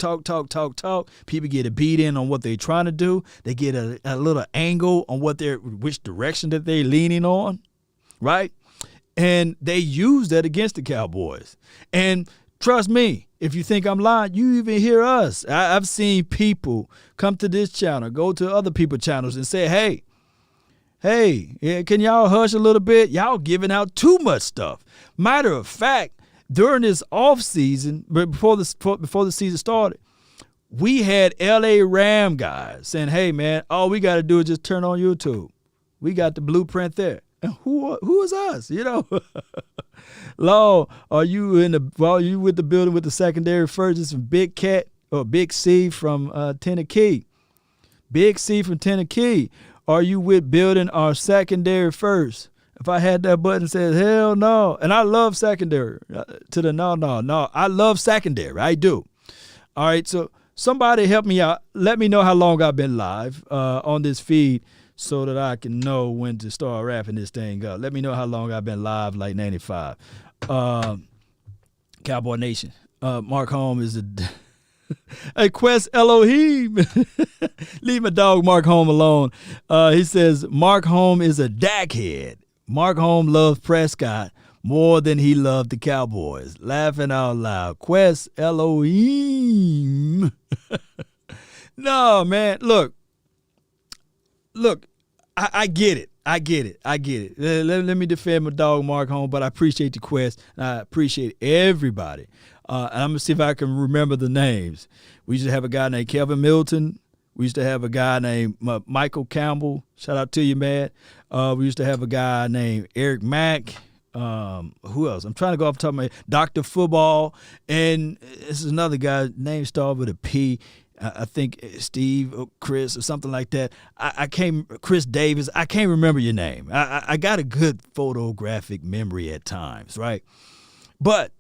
People get a beat in on what they're trying to do. They get a little angle on which direction that they're leaning on, right? And they use that against the Cowboys. And trust me, if you think I'm lying, you even hear us. I've seen people come to this channel, go to other people's channels and say, hey, can y'all hush a little bit? Y'all giving out too much stuff. Matter of fact, during this off season, before the season started, we had LA Ram guys saying, "Hey man, all we got to do is just turn on YouTube. We got the blueprint there." And who is us? Law, are you with the building with the secondary first? It's from Big Cat or Big C from Tennessee. Big C from Tennessee. Are you with building our secondary first? If I had that button that says, hell no. And I love secondary. No. I love secondary. I do. All right, so somebody help me out. Let me know how long I've been live on this feed so that I can know when to start wrapping this thing up. Let me know how long I've been live, like 95. Cowboy Nation. Mark Holm is a Quest Elohim. Leave my dog Mark Holm alone. He says, Mark Holm is a Dak head. Mark Holm loves Prescott more than he loved the Cowboys. Laughing out loud. Quest Elohim. No, man. Look. I get it. Let me defend my dog Mark Holm, but I appreciate the Quest. I appreciate everybody. And I'm going to see if I can remember the names. We used to have a guy named Kevin Milton. We used to have a guy named Michael Campbell. Shout out to you, man. We used to have a guy named Eric Mack. Who else? I'm trying to go off the top of my head. Dr. Football. And this is another guy, name started with a P. I think Steve or Chris or something like that. Chris Davis. I can't remember your name. I got a good photographic memory at times, right? But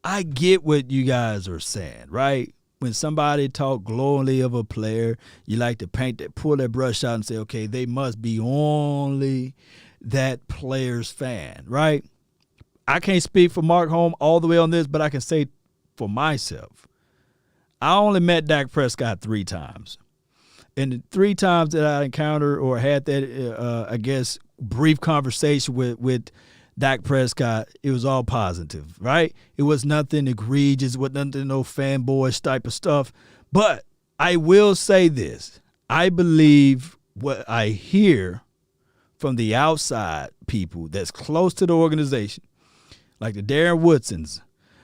I get what you guys are saying, right? When somebody talk glowingly of a player, you like to pull that brush out and say, okay, they must be only that player's fan, right? I can't speak for Mark Holm all the way on this, but I can say for myself, I only met Dak Prescott 3 times. And the 3 times that I encountered or had that, brief conversation with Dak Prescott, it was all positive, right? It was nothing egregious, it was nothing, no fanboyish type of stuff. But I will say this. I believe what I hear from the outside people that's close to the organization, like the Darren Woodsons,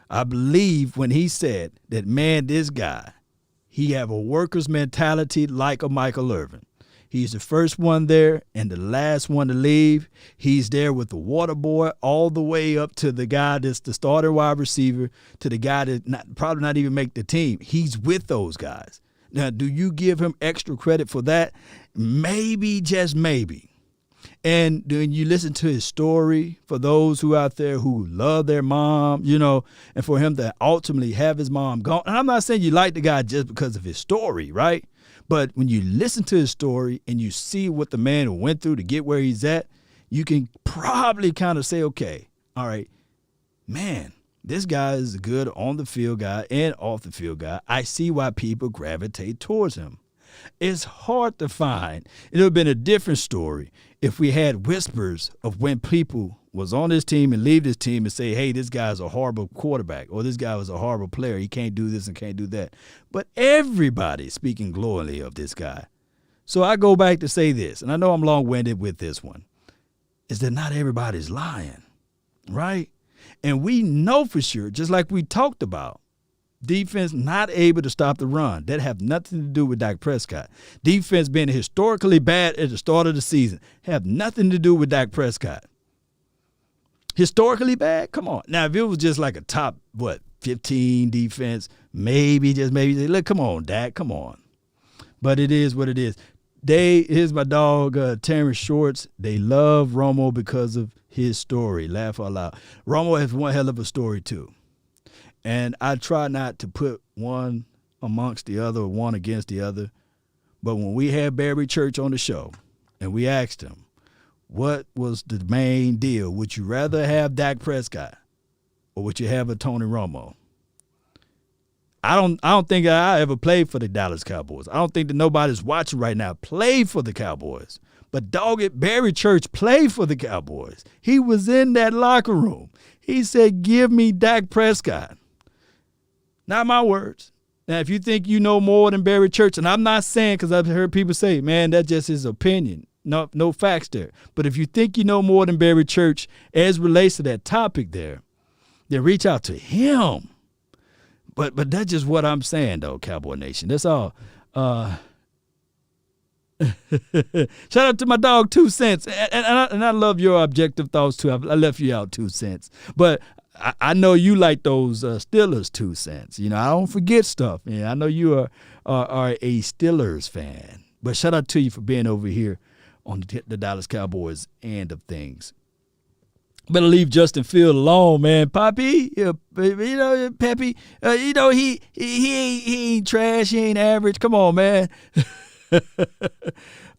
I believe when he said that, man, this guy, he have a worker's mentality like a Michael Irvin. He's the first one there and the last one to leave. He's there with the water boy all the way up to the guy that's the starter wide receiver, to the guy that probably not even make the team. He's with those guys. Now, do you give him extra credit for that? Maybe, just maybe. And when you listen to his story, for those who out there who love their mom, you know, and for him to ultimately have his mom gone. And I'm not saying you like the guy just because of his story, right? But when you listen to his story and you see what the man went through to get where he's at, you can probably kind of say, okay, all right, man, this guy is a good on the field guy and off the field guy. I see why people gravitate towards him. It's hard to find. It would have been a different story if we had whispers of when people was on this team and leave this team and say, hey, this guy's a horrible quarterback, or this guy was a horrible player. He can't do this and can't do that. But everybody's speaking glowingly of this guy. So I go back to say this, and I know I'm long-winded with this one, is that not everybody's lying, right? And we know for sure, just like we talked about, defense not able to stop the run. That have nothing to do with Dak Prescott. Defense being historically bad at the start of the season have nothing to do with Dak Prescott. Historically bad? Come on. Now, if it was just like a top, 15 defense, maybe, just maybe, look, come on, Dak, come on. But it is what it is. Here's my dog, Terrence Shorts. They love Romo because of his story. Laugh out loud. Romo has one hell of a story, too. And I try not to put one amongst the other or one against the other. But when we had Barry Church on the show and we asked him, what was the main deal? Would you rather have Dak Prescott or would you have a Tony Romo? I don't think I ever played for the Dallas Cowboys. I don't think that nobody's watching right now played for the Cowboys. But dog it, Barry Church played for the Cowboys. He was in that locker room. He said, give me Dak Prescott. Not my words. Now, if you think you know more than Barry Church, and I'm not saying, because I've heard people say, man, that's just his opinion. No facts there. But if you think you know more than Barry Church as relates to that topic there, then reach out to him. But that's just what I'm saying, though, Cowboy Nation. That's all. Shout out to my dog, 2 Cents. And I love your objective thoughts, too. I left you out 2 Cents. But I know you like those Steelers 2 Cents. You know, I don't forget stuff. Yeah, I know you are a Steelers fan. But shout out to you for being over here on the Dallas Cowboys end of things. Better leave Justin Field alone, man. Poppy, you know, Peppy, you know, he ain't trash. He ain't average. Come on, man.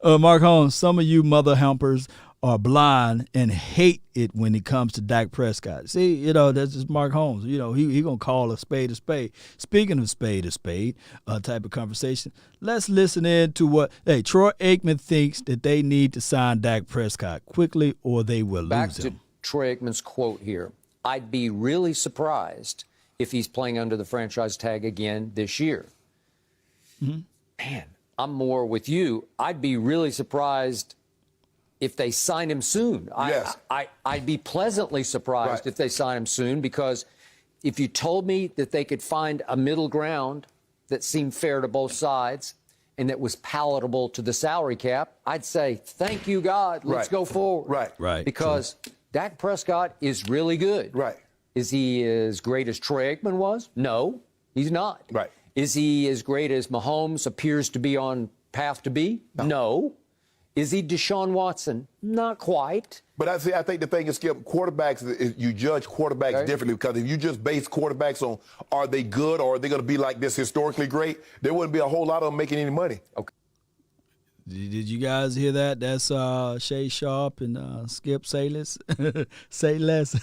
Mark Holmes, some of you mother helpers are blind and hate it when it comes to Dak Prescott. See, you know, that's just Mark Holmes. You know, he going to call a spade a spade. Speaking of spade a spade type of conversation, let's listen in to what, Troy Aikman thinks that they need to sign Dak Prescott quickly or they will lose him. Troy Aikman's quote here. I'd be really surprised if he's playing under the franchise tag again this year. Mm-hmm. Man, I'm more with you. I'd be really surprised if they sign him soon. Yes. I'd be pleasantly surprised if they sign him soon, because if you told me that they could find a middle ground that seemed fair to both sides and that was palatable to the salary cap, I'd say, thank you, God. Let's go forward. Right. Because Dak Prescott is really good. Right. Is he as great as Troy Aikman was? No, he's not. Right. Is he as great as Mahomes appears to be on path to be? No. Is he Deshaun Watson? Not quite. But I think the thing is, Skip, quarterbacks, you judge quarterbacks differently, because if you just base quarterbacks on are they good or are they going to be like this historically great, there wouldn't be a whole lot of them making any money. Okay. Did you guys hear that? That's Shay Sharp and Skip Sayless. Say less.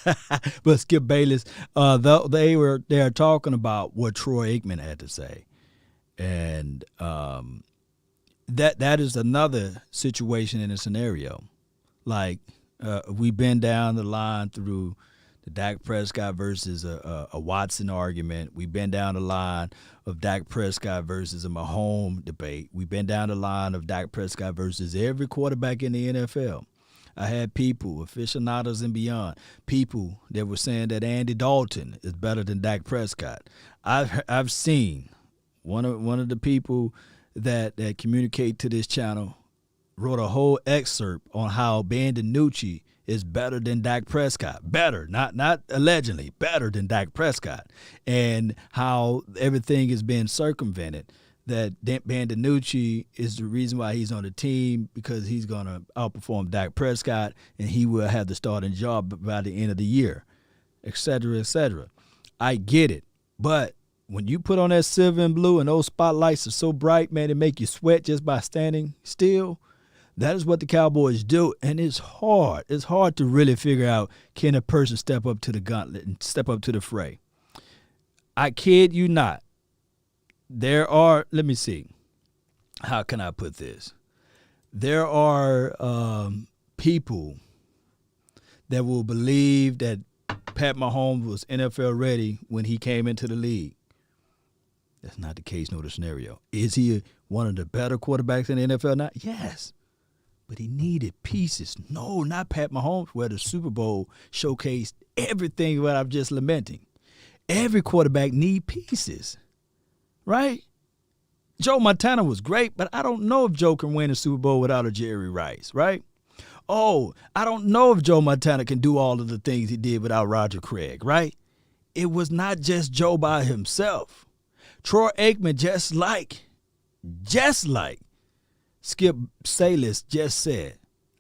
But Skip Bayless, they are talking about what Troy Aikman had to say. And that is another situation in a scenario. Like, We've been down the line through the Dak Prescott versus a Watson argument. We've been down the line of Dak Prescott versus a Mahomes debate. We've been down the line of Dak Prescott versus every quarterback in the NFL. I had people, aficionados and beyond, people that were saying that Andy Dalton is better than Dak Prescott. I've seen one of the people that communicate to this channel wrote a whole excerpt on how Ben DiNucci is better than Dak Prescott. Better, not allegedly, better than Dak Prescott. And how everything has been circumvented. That Ben DiNucci is the reason why he's on the team, because he's going to outperform Dak Prescott and he will have the starting job by the end of the year, et cetera, et cetera. I get it. But when you put on that silver and blue and those spotlights are so bright, man, they make you sweat just by standing still. That is what the Cowboys do, and it's hard. It's hard to really figure out, can a person step up to the gauntlet and step up to the fray. I kid you not. There are, let me see, how can I put this? There are people that will believe that Pat Mahomes was NFL ready when he came into the league. That's not the case nor the scenario. Is he one of the better quarterbacks in the NFL now? Yes. But he needed pieces. No, not Pat Mahomes, where the Super Bowl showcased everything what I'm just lamenting. Every quarterback need pieces, right? Joe Montana was great, but I don't know if Joe can win a Super Bowl without a Jerry Rice, right? Oh, I don't know if Joe Montana can do all of the things he did without Roger Craig, right? It was not just Joe by himself. Troy Aikman, just like Skip Salis just said,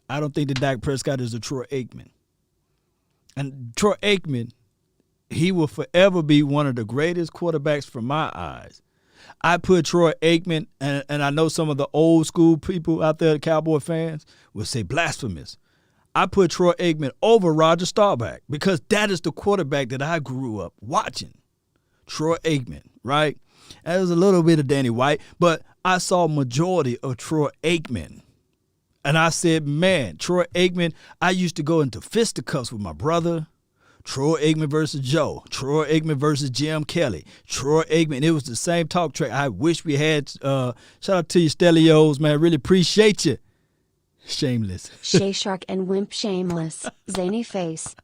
I don't think that Dak Prescott is a Troy Aikman. And Troy Aikman, he will forever be one of the greatest quarterbacks from my eyes. I put Troy Aikman, and I know some of the old school people out there, the Cowboy fans, will say blasphemous. I put Troy Aikman over Roger Staubach because that is the quarterback that I grew up watching. Troy Aikman, right? And there's a little bit of Danny White, but I saw majority of Troy Aikman. And I said, man, Troy Aikman, I used to go into fisticuffs with my brother. Troy Aikman versus Joe. Troy Aikman versus Jim Kelly. Troy Aikman. It was the same talk track. I wish we had. Shout out to you, Stelios, man. Really appreciate you. Shameless. Shay Shark and Wimp Shameless. Zany face.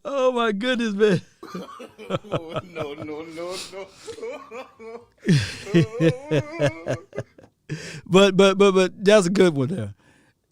Oh, my goodness, man. No. But that's a good one there.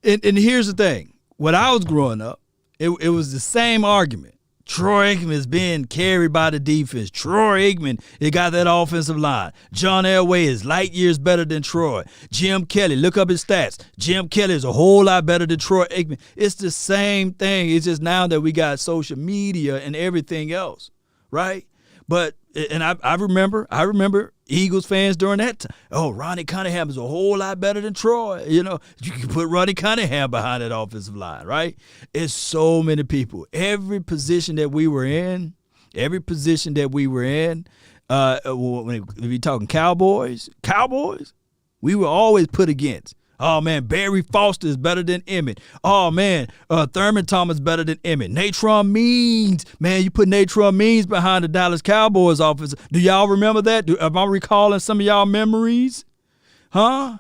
And here's the thing. When I was growing up, it was the same argument. Troy Aikman is being carried by the defense. Troy Aikman, he got that offensive line. John Elway is light years better than Troy. Jim Kelly, look up his stats. Jim Kelly is a whole lot better than Troy Aikman. It's the same thing. It's just now that we got social media and everything else, right? But, and I remember Eagles fans during that time. Oh, Ronnie Cunningham is a whole lot better than Troy. You know, you can put Ronnie Cunningham behind that offensive line, right? It's so many people. Every position that we were in, when we talking Cowboys, we were always put against. Oh, man, Barry Foster is better than Emmett. Oh, man, Thurman Thomas better than Emmett. Natron Means. Man, you put Natron Means behind the Dallas Cowboys offense. Do y'all remember that? Am I recalling some of y'all memories? Huh?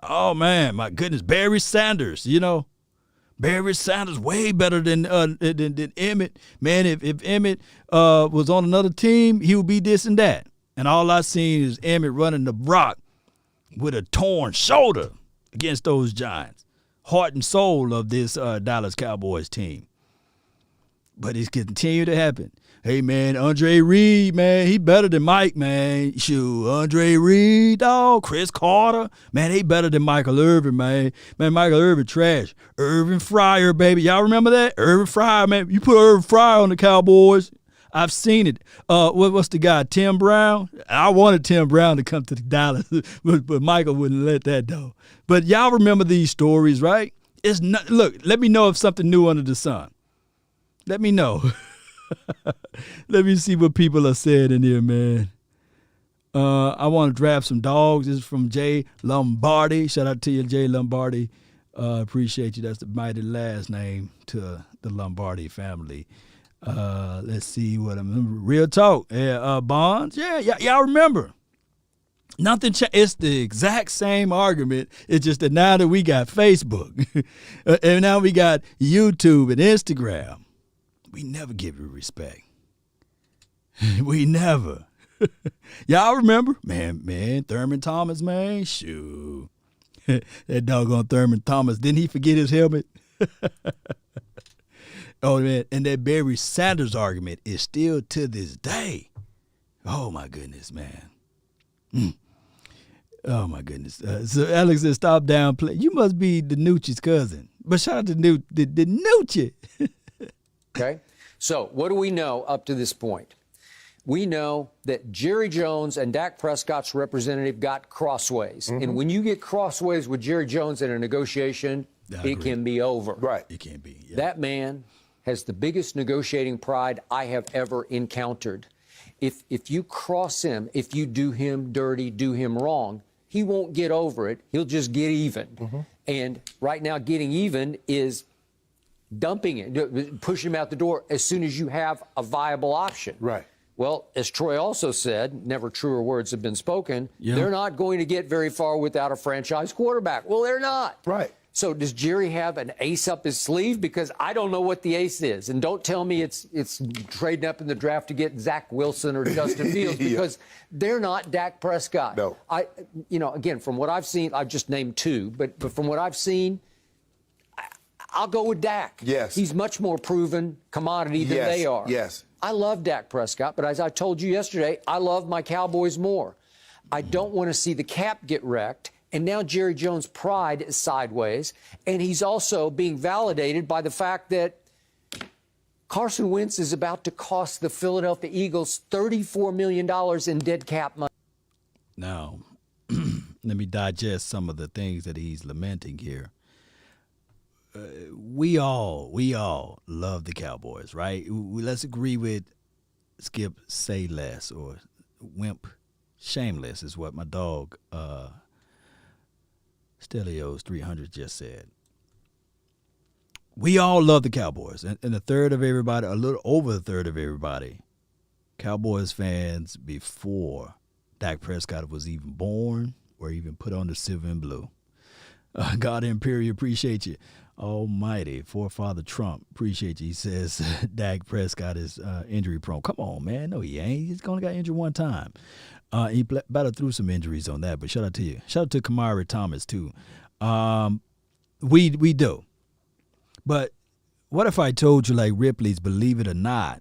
Oh, man, my goodness. Barry Sanders, you know. Barry Sanders way better than Emmett. Man, if Emmett was on another team, he would be this and that. And all I seen is Emmett running the rock with a torn shoulder against those Giants. Heart and soul of this Dallas Cowboys team. But it's continued to happen. Hey, man, Andre Reed, man, he better than Mike, man. Shoot, Andre Reed, dog. Chris Carter, man, they better than Michael Irvin, man. Man, Michael Irvin trash. Irvin Fryer, baby. Y'all remember that? Irvin Fryer, man. You put Irvin Fryer on the Cowboys. I've seen it. What's the guy, Tim Brown? I wanted Tim Brown to come to the Dallas, but Michael wouldn't let that go. But y'all remember these stories, right? It's not. Look, let me know if something new under the sun. Let me know. Let me see what people are saying in here, man. I want to draft some dogs. This is from Jay Lombardi. Shout out to you, Jay Lombardi. Appreciate you. That's the mighty last name to the Lombardi family. Let's see what I remember. Real talk. Bonds. Yeah, y'all remember. Nothing changed. It's the exact same argument. It's just that now that we got Facebook and now we got YouTube and Instagram, we never give you respect. We never. Y'all remember? Man, Thurman Thomas, man. Shoot. That doggone Thurman Thomas. Didn't he forget his helmet? Oh, man. And that Barry Sanders argument is still to this day. Oh, my goodness, man. Oh, my goodness. So Alex said, stop downplaying. You must be DiNucci's cousin. But shout out to DiNucci. Okay. So what do we know up to this point? We know that Jerry Jones and Dak Prescott's representative got crossways. Mm-hmm. And when you get crossways with Jerry Jones in a negotiation, it can be over. Right. It can be. Yeah. That man has the biggest negotiating pride I have ever encountered. If you cross him, if you do him dirty, do him wrong, he won't get over it. He'll just get even. Mm-hmm. And right now, getting even is dumping it, pushing him out the door as soon as you have a viable option. Right. Well, as Troy also said, never truer words have been spoken. Yeah. They're not going to get very far without a franchise quarterback. Well, they're not. Right. So does Jerry have an ace up his sleeve? Because I don't know what the ace is. And don't tell me it's trading up in the draft to get Zach Wilson or Justin Fields, because they're not Dak Prescott. No. Again, from what I've seen, I've just named two, but from what I've seen, I'll go with Dak. Yes. He's much more proven commodity than they are. Yes. I love Dak Prescott, but as I told you yesterday, I love my Cowboys more. I don't want to see the cap get wrecked. And now Jerry Jones' pride is sideways. And he's also being validated by the fact that Carson Wentz is about to cost the Philadelphia Eagles $34 million in dead cap money. Now, let me digest some of the things that he's lamenting here. We all love the Cowboys, right? Let's agree with Skip Say Less or Wimp Shameless is what my dog Stelios 300 just said. We all love the Cowboys, and a third of everybody, a little over a third of everybody, Cowboys fans before Dak Prescott was even born or even put on the silver and blue. God Imperial, appreciate you. Almighty, forefather Trump, appreciate you. He says Dak Prescott is injury prone. Come on, man. No, he ain't. He's only got injured one time. He battled through some injuries on that, but shout out to you. Shout out to Kamari Thomas, too. We do. But what if I told you, like Ripley's Believe It or Not,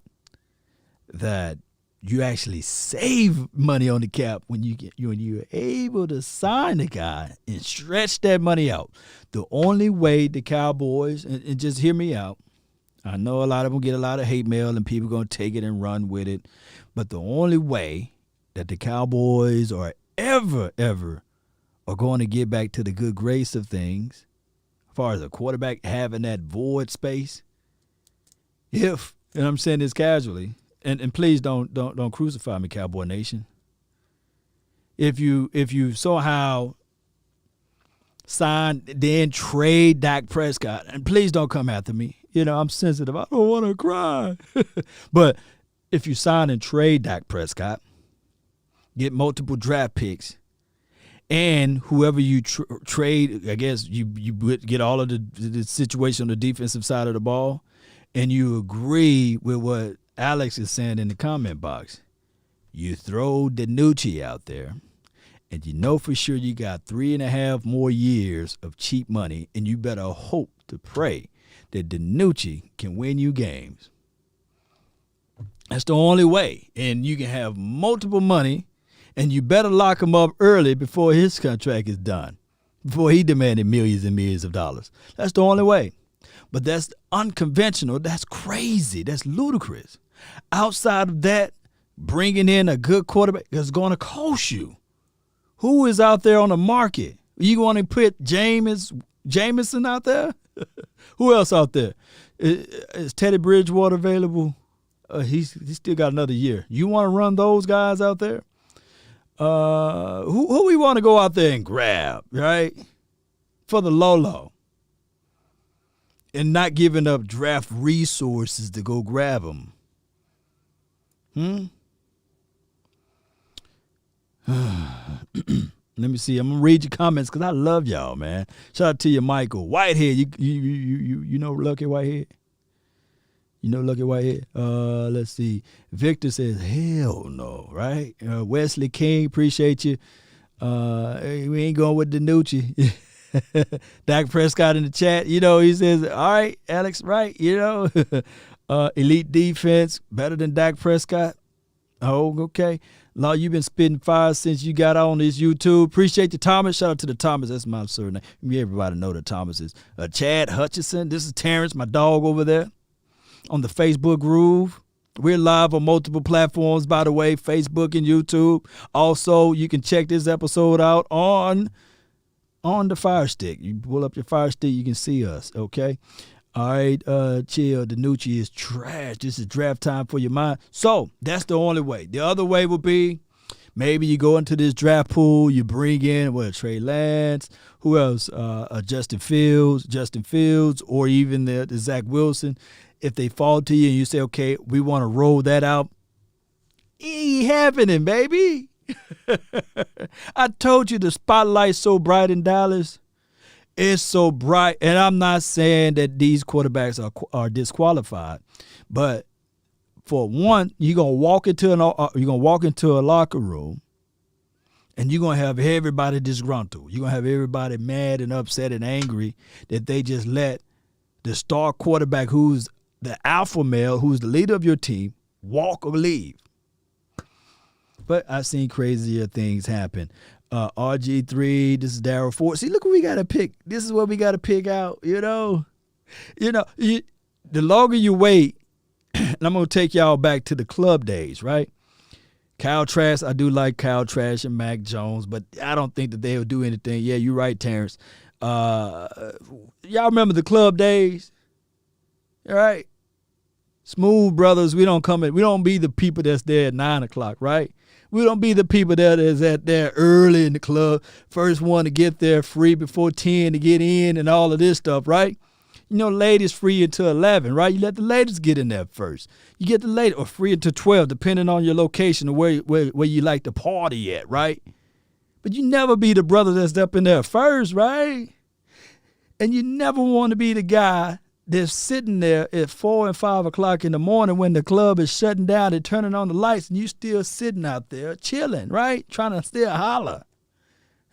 that you actually save money on the cap when you're able to sign the guy and stretch that money out. The only way the Cowboys, and just hear me out, I know a lot of them get a lot of hate mail and people are going to take it and run with it, but the only way that the Cowboys are ever are going to get back to the good grace of things, as far as a quarterback having that void space, if, and I'm saying this casually, and please don't crucify me, Cowboy Nation. If you somehow sign, then trade Dak Prescott, and please don't come after me. You know, I'm sensitive. I don't want to cry. But if you sign and trade Dak Prescott, get multiple draft picks, and whoever you trade, I guess you get all of the situation on the defensive side of the ball, and you agree with what Alex is saying in the comment box, you throw DiNucci out there, and you know for sure you got 3.5 more years of cheap money, and you better hope to pray that DiNucci can win you games. That's the only way. And you can have multiple money, and you better lock him up early before his contract is done, before he demanded millions and millions of dollars. That's the only way. But that's unconventional. That's crazy. That's ludicrous. Outside of that, bringing in a good quarterback is going to cost you. Who is out there on the market? You going to put Jameson out there? Who else out there? Is Teddy Bridgewater available? He's still got another year. You want to run those guys out there? Who we want to go out there and grab, right? For the low. and not giving up draft resources to go grab him. Let me see. I'm gonna read your comments because I love y'all, man. Shout out to you, Michael Whitehead. You know Lucky Whitehead. You know Lucky Whitehead. Let's see. Victor says, "Hell no!" Right? Wesley King, appreciate you. We ain't going with DiNucci. Dak Prescott in the chat. You know, he says, "All right, Alex, right?" You know, elite defense, better than Dak Prescott. Oh, okay. Law, you've been spitting fire since you got on this YouTube. Appreciate you, Thomas. Shout out to the Thomas. That's my surname. Everybody know the Thomases. Chad Hutchison. This is Terrence, my dog over there on the Facebook Groove. We're live on multiple platforms, by the way, Facebook and YouTube. Also, you can check this episode out on the Fire Stick. You pull up your Fire Stick, you can see us, okay? All right, chill. DiNucci is trash. This is draft time for your mind. So that's the only way. The other way would be maybe you go into this draft pool, you bring in Trey Lance, who else? Justin Fields, or even the Zach Wilson. If they fall to you and you say, okay, we want to roll that out, it ain't happening, baby. I told you the spotlight's so bright in Dallas. It's so bright, and I'm not saying that these quarterbacks are disqualified, but for one, you're gonna walk into a locker room, and you're gonna have everybody disgruntled. You're gonna have everybody mad and upset and angry that they just let the star quarterback, who's the alpha male, who's the leader of your team, walk or leave. But I've seen crazier things happen. RG3, this is Darryl Ford. See, look what we got to pick. This is what we got to pick out, you know. The longer you wait, and I'm going to take y'all back to the club days, right? Kyle Trask, I do like Kyle Trask and Mac Jones, but I don't think that they'll do anything. Yeah, you're right, Terrence. Y'all remember the club days? All right? Smooth brothers, we don't be the people that's there at 9 o'clock, right? We don't be the people that is at there early in the club, first one to get there free before 10 to get in and all of this stuff, right? You know, ladies free until 11, right? You let the ladies get in there first. You get the ladies, or free until 12, depending on your location or where you like to party at, right? But you never be the brother that's up in there first, right? And you never want to be the guy that's sitting there at 4 and 5 o'clock in the morning when the club is shutting down and turning on the lights, and you still sitting out there chilling, right? Trying to still holler,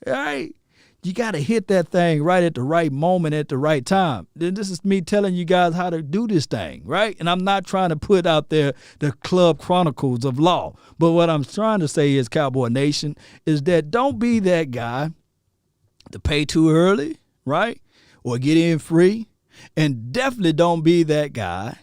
right? You got to hit that thing right at the right moment at the right time. Then this is me telling you guys how to do this thing, right? And I'm not trying to put out there the club chronicles of law. But what I'm trying to say is, Cowboy Nation, is that don't be that guy to pay too early, right? Or get in free. And definitely don't be that guy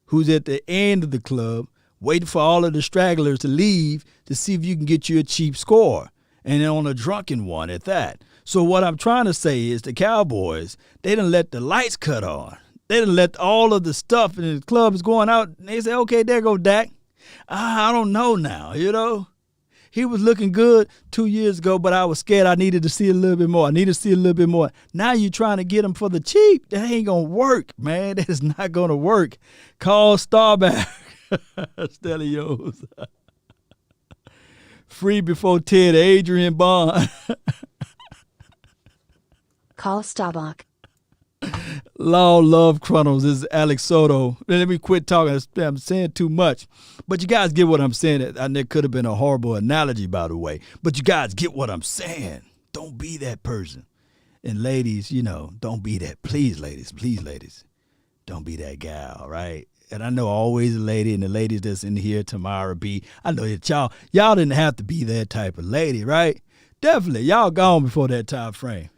who's at the end of the club waiting for all of the stragglers to leave to see if you can get you a cheap score, and on a drunken one at that. So what I'm trying to say is the Cowboys, they done let the lights cut on. They done let all of the stuff in the club is going out, and they say, okay, there go Dak. I don't know now, you know. He was looking good 2 years ago, but I was scared I needed to see a little bit more. Now you're trying to get him for the cheap. That ain't going to work, man. That is not going to work. Call Starback. Stelios. Free before 10, Adrian Bond. Call Starbuck. Law Love Chronos. This is Alex Soto. Let me quit talking. I'm saying too much. But you guys get what I'm saying. And there could have been a horrible analogy, by the way. But you guys get what I'm saying. Don't be that person. And ladies, you know, don't be that. Please, ladies. Don't be that guy, all right? And I know always a lady, and the ladies that's in here, Tamara B. I know that y'all didn't have to be that type of lady, right? Definitely. Y'all gone before that time frame.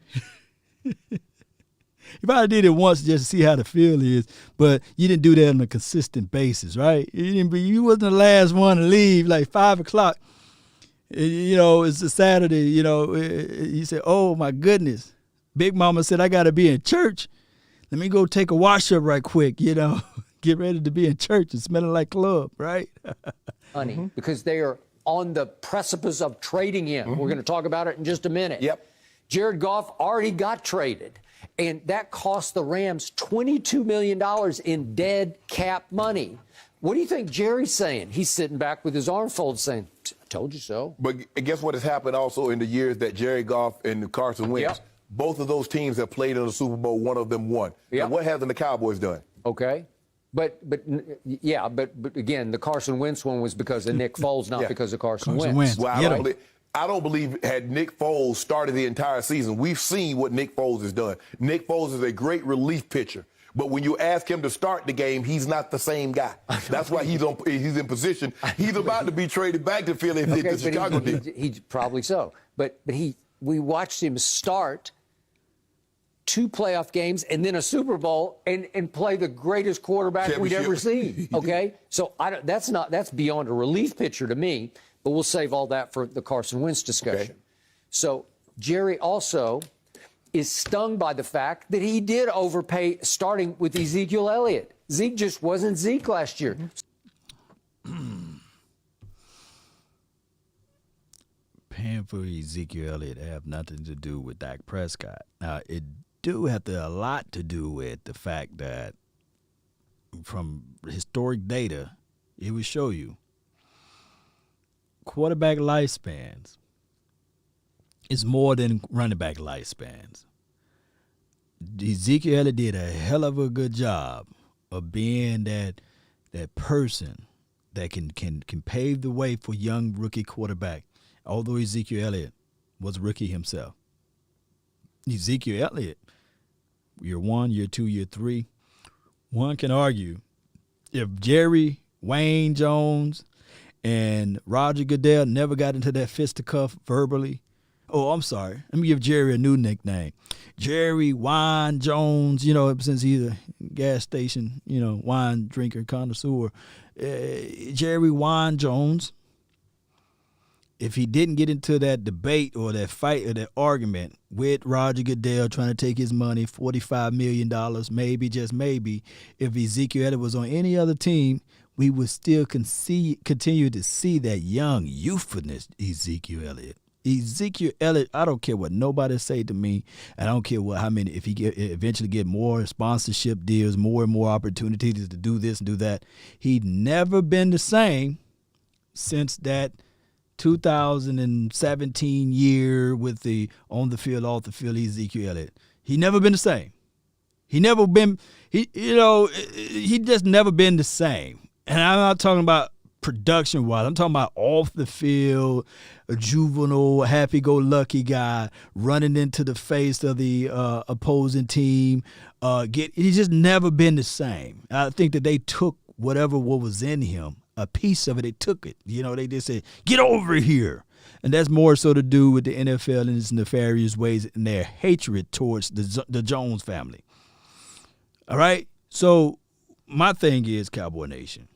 You probably did it once just to see how the feel is, but you didn't do that on a consistent basis, right? You wasn't the last one to leave, like 5 o'clock. You know, it's a Saturday, you know. You say, oh, my goodness. Big Mama said, I got to be in church. Let me go take a wash up right quick, you know. Get ready to be in church and smelling like club, right? Honey, because they are on the precipice of trading him. We're going to talk about it in just a minute. Yep. Jared Goff already got traded. And that cost the Rams $22 million in dead cap money. What do you think Jerry's saying? He's sitting back with his arms folded saying, I told you so. But guess what has happened also in the years that Jerry Goff and Carson Wentz? Yep. Both of those teams have played in the Super Bowl. One of them won. Yep. And what haven't the Cowboys done? Okay. But again, the Carson Wentz one was because of Nick Foles, not because of Carson Wentz. Well, I don't believe had Nick Foles started the entire season, we've seen what Nick Foles has done. Nick Foles is a great relief pitcher. But when you ask him to start the game, he's not the same guy. That's why he's in position. He's about to be traded back to Philly if the Chicago did. He probably so. But we watched him start 2 playoff games and then a Super Bowl and play the greatest quarterback we'd ever seen. Okay, so that's beyond a relief pitcher to me. But we'll save all that for the Carson Wentz discussion. Okay. So Jerry also is stung by the fact that he did overpay starting with Ezekiel Elliott. Zeke just wasn't Zeke last year. Paying for Ezekiel Elliott have nothing to do with Dak Prescott. Now, it do have a lot to do with the fact that from historic data, it would show you quarterback lifespans is more than running back lifespans. Ezekiel Elliott did a hell of a good job of being that person that can pave the way for young rookie quarterback, although Ezekiel Elliott was a rookie himself. Ezekiel Elliott, year 1, year 2, year 3, one can argue if Jerry, Wayne Jones, and Roger Goodell never got into that fisticuff verbally. Oh, I'm sorry. Let me give Jerry a new nickname. Jerry Wine Jones, since he's a gas station, wine drinker, connoisseur. Jerry Wine Jones, if he didn't get into that debate or that fight or that argument with Roger Goodell trying to take his money, $45 million, maybe, just maybe, if Ezekiel Elliott was on any other team, we would still continue to see that young youthfulness Ezekiel Elliott. Ezekiel Elliott, I don't care what nobody say to me, and I don't care how many, if he eventually get more sponsorship deals, more and more opportunities to do this and do that. He'd never been the same since that 2017 year with the on the field, off the field Ezekiel Elliott. He never been the same. He just never been the same. And I'm not talking about production-wise. I'm talking about off the field, a juvenile, happy-go-lucky guy running into the face of the opposing team. He's just never been the same. I think that they took what was in him, a piece of it. They took it. They just said, get over here. And that's more so to do with the NFL and its nefarious ways and their hatred towards the Jones family. All right? So my thing is, Cowboy Nation,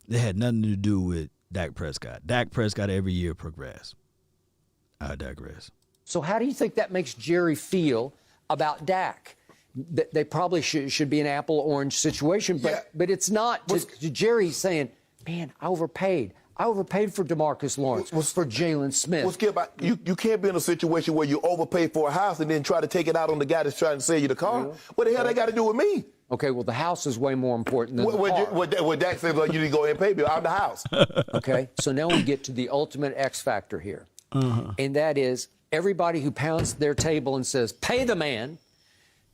they had nothing to do with Dak Prescott. Dak Prescott every year progressed. I digress. So how do you think that makes Jerry feel about Dak? They probably should be an apple-orange situation, but it's not. Jerry's saying, man, I overpaid. I overpaid for Demarcus Lawrence, for Jalen Smith. Well, Skip, you can't be in a situation where you overpay for a house and then try to take it out on the guy that's trying to sell you the car. Yeah. What the hell that got to do with me? Okay, well, the house is way more important than the car. What Dak says, you need to go ahead and pay me. I'm the house. Okay, so now we get to the ultimate X factor here. And that is everybody who pounds their table and says, pay the man,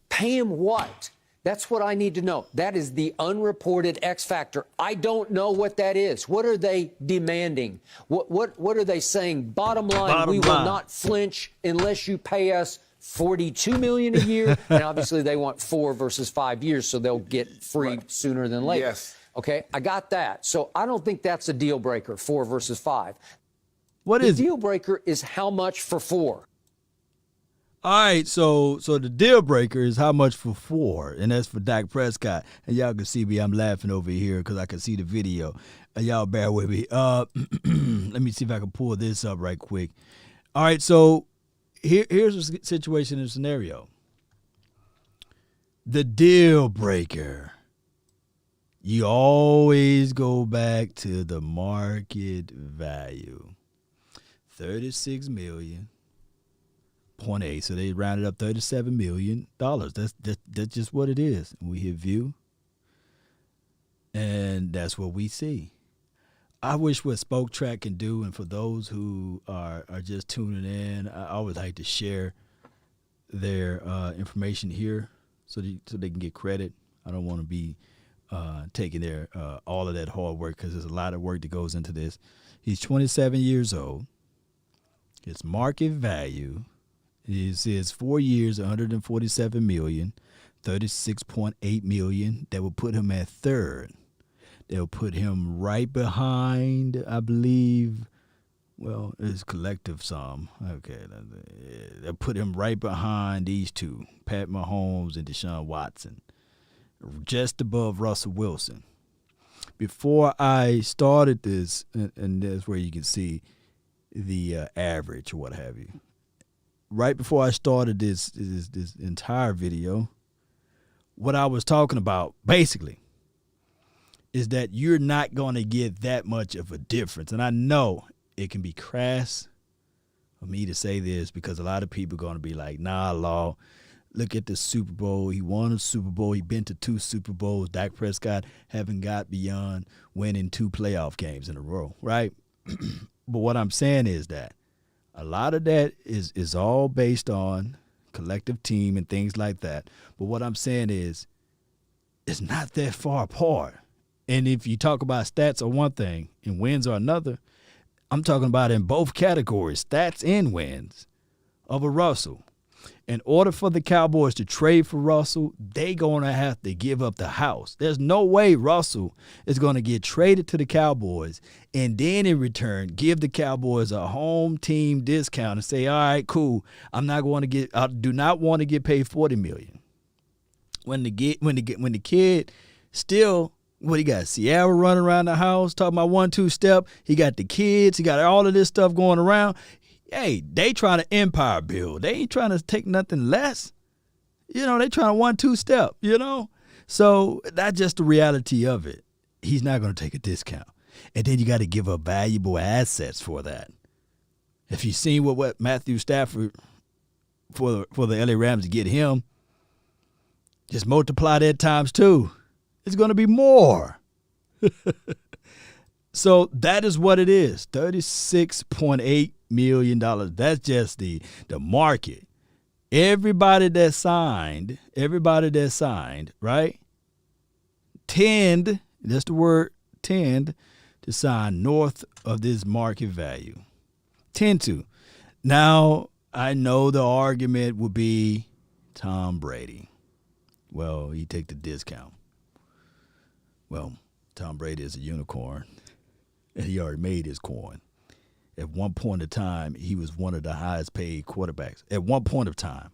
pay him what? That's what I need to know. That is the unreported X factor. I don't know what that is. What are they demanding? What are they saying? Bottom line, we will not flinch unless you pay us $42 million a year. And obviously they want 4 versus 5 years, so they'll get free sooner than later. Yes. Okay, I got that. So I don't think that's a deal breaker, 4 versus 5. What is the deal breaker is how much for 4. All right, so the deal breaker is how much for 4, and that's for Dak Prescott. And y'all can see me, I'm laughing over here because I can see the video. Y'all bear with me. Let me see if I can pull this up right quick. All right, so here's the situation and scenario. The deal breaker. You always go back to the market value. $36 million. 0.8. So they rounded up $37 million. That's just what it is. We hit view, and that's what we see. I wish what Spoke Track can do, and for those who are just tuning in, I always like to share their information here so they can get credit. I don't want to be taking their all of that hard work because there's a lot of work that goes into this. He's 27 years old. His market value is 4 years, $147 million, $36.8 million. That will put him at third. They'll put him right behind, I believe, well, it's collective sum. Okay. They'll put him right behind these two, Pat Mahomes and Deshaun Watson, just above Russell Wilson. Before I started this, and that's where you can see the average or what have you. Right before I started this entire video, what I was talking about, basically, is that you're not going to get that much of a difference. And I know it can be crass for me to say this because a lot of people are going to be like, nah, Law, look at the Super Bowl. He won a Super Bowl. He been to 2 Super Bowls. Dak Prescott haven't got beyond winning 2 playoff games in a row, right? But what I'm saying is that a lot of that is all based on collective team and things like that. But what I'm saying is it's not that far apart. And if you talk about stats are one thing and wins are another, I'm talking about in both categories, stats and wins of a Russell. In order for the Cowboys to trade for Russell, they're going to have to give up the house. There's no way Russell is going to get traded to the Cowboys and then in return give the Cowboys a home team discount and say, all right, cool, I do not want to get paid $40 million. When the kid still, what he got? Sierra running around the house talking about 1-2 step. He got the kids. He got all of this stuff going around. Hey, they trying to empire build. They ain't trying to take nothing less. They trying to 1-2 step, So that's just the reality of it. He's not going to take a discount. And then you got to give up valuable assets for that. If you've seen what Matthew Stafford for the LA Rams to get him, just multiply that times 2. It's going to be more. So that is what it is. $36.8 million. That's just the market. Everybody that signed, right? That's the word, tend to sign north of this market value. Tend to. Now, I know the argument would be Tom Brady. Well, he take the discount. Well, Tom Brady is a unicorn, and he already made his coin. At one point in time, he was one of the highest paid quarterbacks. At one point of time.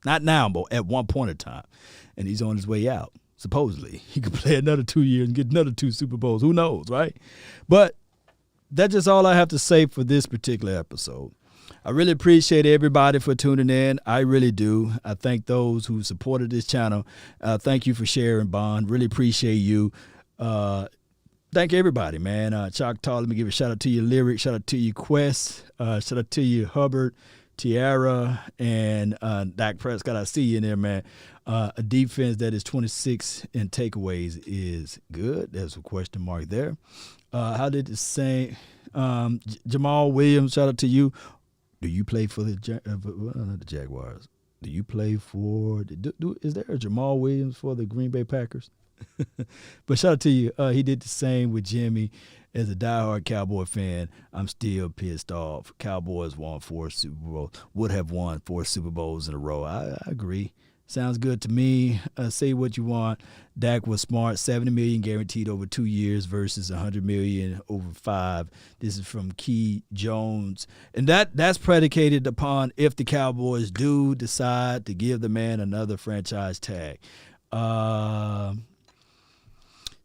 Not now, but at one point in time. And he's on his way out, supposedly. He could play another 2 years and get another 2 Super Bowls. Who knows, right? But that's just all I have to say for this particular episode. I really appreciate everybody for tuning in. I really do. I thank those who supported this channel. Thank you for sharing, Bond. Really appreciate you. Thank everybody, man. Choctaw, let me give a shout out to you, Lyric. Shout out to you, Quest. Shout out to you, Hubbard, Tiara, and Dak Prescott. I see you in there, man. A defense that is 26 in takeaways is good. There's a question mark there. How did it say? Jamal Williams, shout out to you. Do you play for the Jaguars? Do you play for is there a Jamal Williams for the Green Bay Packers? But shout out to you. He did the same with Jimmy. As a diehard Cowboy fan, I'm still pissed off. Cowboys won 4 Super Bowls, would have won 4 Super Bowls in a row. I agree. Sounds good to me. Say what you want. Dak was smart. $70 million guaranteed over 2 years versus $100 million over 5. This is from Key Jones, and that's predicated upon if the Cowboys do decide to give the man another franchise tag.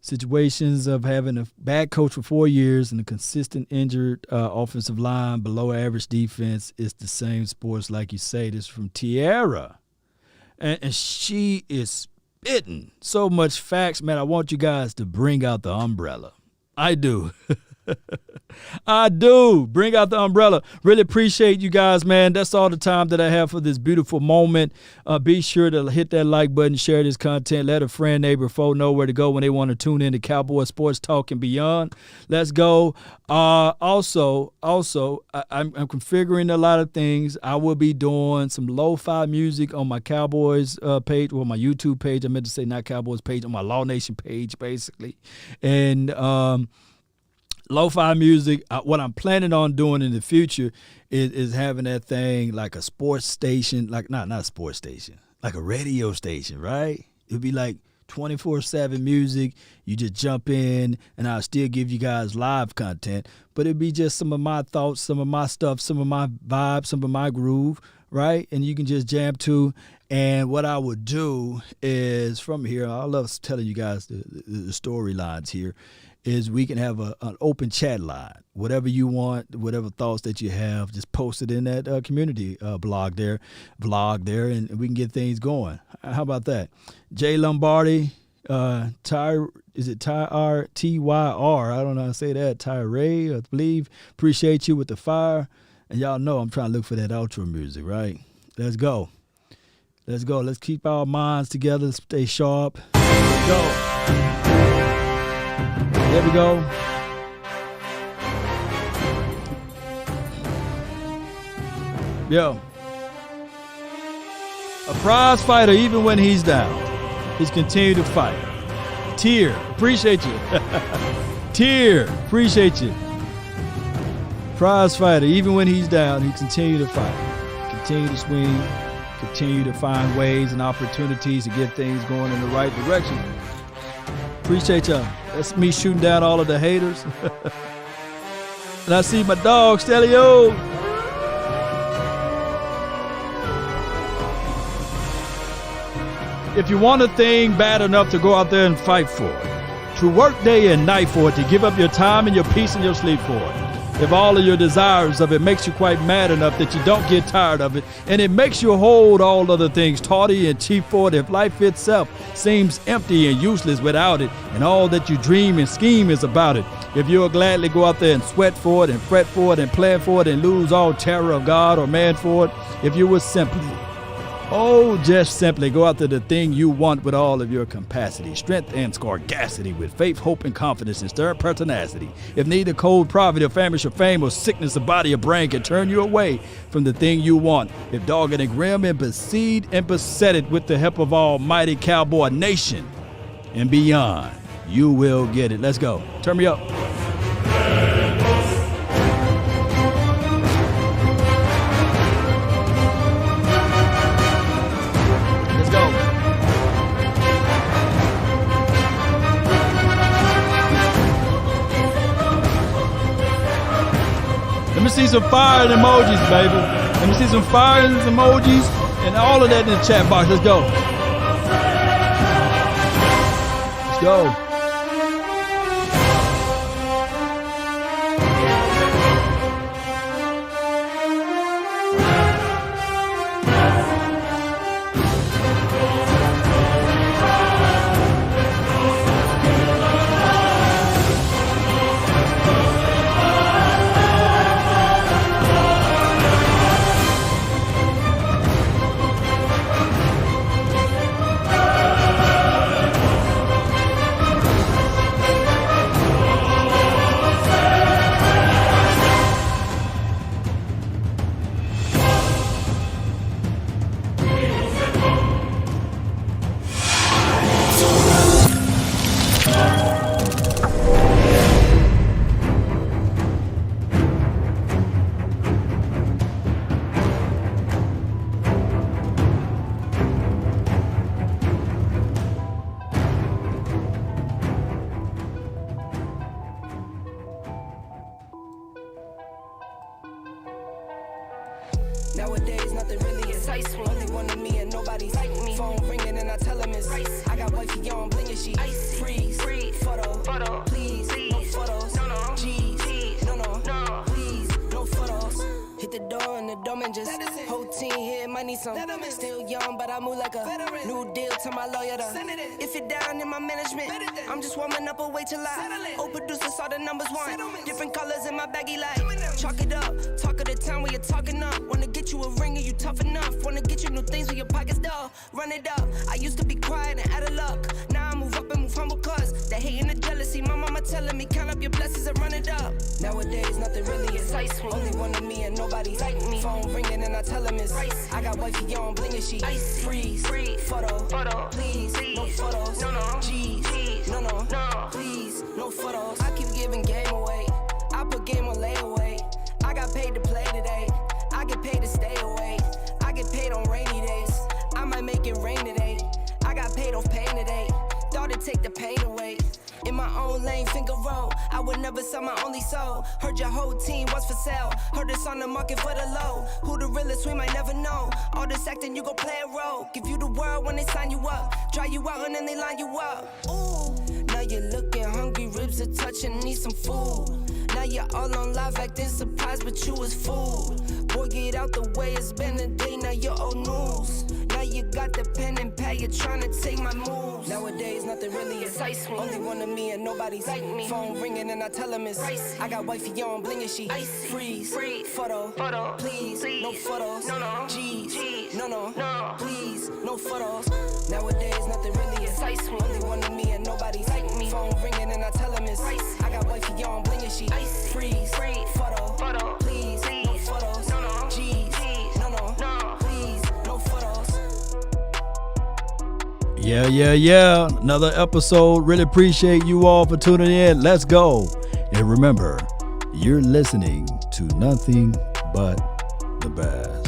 Situations of having a bad coach for 4 years and a consistent injured offensive line, below average defense. It's the same sports, like you say. This is from Tiara. And she is spitting so much facts, man. I want you guys to bring out the umbrella. I do. I do. Bring out the umbrella. Really appreciate you guys, man. That's all the time that I have for this beautiful moment. Be sure to hit that like button, share this content, let a friend, neighbor, foe know where to go when they want to tune in to Cowboy Sports Talk and beyond. Let's go. Also, I'm configuring a lot of things. I will be doing some lo-fi music on my Cowboys page, well, my YouTube page. I meant to say not Cowboys page, on my Law Nation page, basically. And lo-fi music, what I'm planning on doing in the future is having that thing like a sports station, like not a sports station, like a radio station, right? It would be like 24/7 music. You just jump in, and I'll still give you guys live content, but it'd be just some of my thoughts, some of my stuff, some of my vibe, some of my groove, right? And you can just jam to. And what I would do is from here, I love telling you guys the storylines here, is we can have an open chat line. Whatever you want, whatever thoughts that you have, just post it in that community vlog there, and we can get things going. How about that? Jay Lombardi, is it Tyr? I don't know how to say that. Tyray, I believe. Appreciate you with the fire. And y'all know I'm trying to look for that outro music, right? Let's go. Let's go. Let's keep our minds together. Stay sharp. Let's go. There we go. Yo. A prize fighter, even when he's down, he's continued to fight. Tyr, appreciate you. Tyr, appreciate you. Prize fighter, even when he's down, he continued to fight. Continue to swing. Continue to find ways and opportunities to get things going in the right direction. Appreciate y'all. That's me shooting down all of the haters. And I see my dog, Stelio. If you want a thing bad enough to go out there and fight for it, to work day and night for it, to give up your time and your peace and your sleep for it, if all of your desires of it makes you quite mad enough that you don't get tired of it, and it makes you hold all other things tawdry and cheap for it, if life itself seems empty and useless without it, and all that you dream and scheme is about it, if you'll gladly go out there and sweat for it and fret for it and plan for it and lose all terror of God or man for it, if you would just simply go after the thing you want with all of your capacity, strength, and scarcity, with faith, hope, and confidence, and stern pertinacity. If neither cold poverty or famish or fame or sickness of body or brain can turn you away from the thing you want, if dogged and grim and besieged and besetted with the help of Almighty Cowboy Nation and beyond, you will get it. Let's go. Turn me up. Let me see some fire emojis, baby. Let me see some fire emojis and all of that in the chat box. Let's go. Let's go. Nowadays, nothing really is ice. Only one of me and nobody's like me. Phone ringing and I tell him it's ice. I got wifey on blinking, she freeze. Photo, please, no photos. No, G's, no, please, no photos. Hit the door and the dome and just whole team here, my might need some. Still young, but I move like a new deal to my lawyer. If you're down in my management, I'm just warming up a way till I. Old producers saw the numbers one. Different colors in my baggy light. Chalk it up, talk of the town where you're talking up. Wanna get you a ring and you tough enough. Wanna get you new things with your pockets dull. Run it up. I used to be quiet and out of luck. Now I move up and move humble cause the hate and the jealousy. My mama telling me count up your blessings and run it up. Nowadays nothing really excites me. Only one of me and nobody like me. Phone ringing and I tell him it's I got wifey on bling and she freeze. Photo, please, no photos. No, G's, no, please, no photos. I keep giving game away. I put game on layaway. I got paid to play today. I get paid to stay away. I get paid on rainy days. I might make it rain today. I got paid off pain today. Thought it'd take the pain away. In my own lane, finger roll. I would never sell my only soul. Heard your whole team was for sale. Heard it's on the market for the low. Who the realest, we might never know. All this acting, you gon' play a role. Give you the world when they sign you up. Try you out and then they line you up. Ooh, now you're looking hungry, ribs are touching, need some food. Now you're all on live acting surprised, but you was fooled. Boy, get out the way, it's been a day, now you're old news. Now you got the pen and pad, you're trying to take my moves. Nowadays, nothing really excites me. Only one of me and nobody's like me. Phone ringing and I tell him it's I got wifey on bling and she freeze. Photo, please, no photos. No, G's, no, please, no photos. Nowadays, nothing really excites me. Only one of me and nobody's like me. Phone ringing and I tell him it's I got wifey on bling and she freeze. Photo, please, no photos. No, G's, no, please, no photos. Yeah. Another episode. Really appreciate you all for tuning in. Let's go. And remember, you're listening to nothing but the best.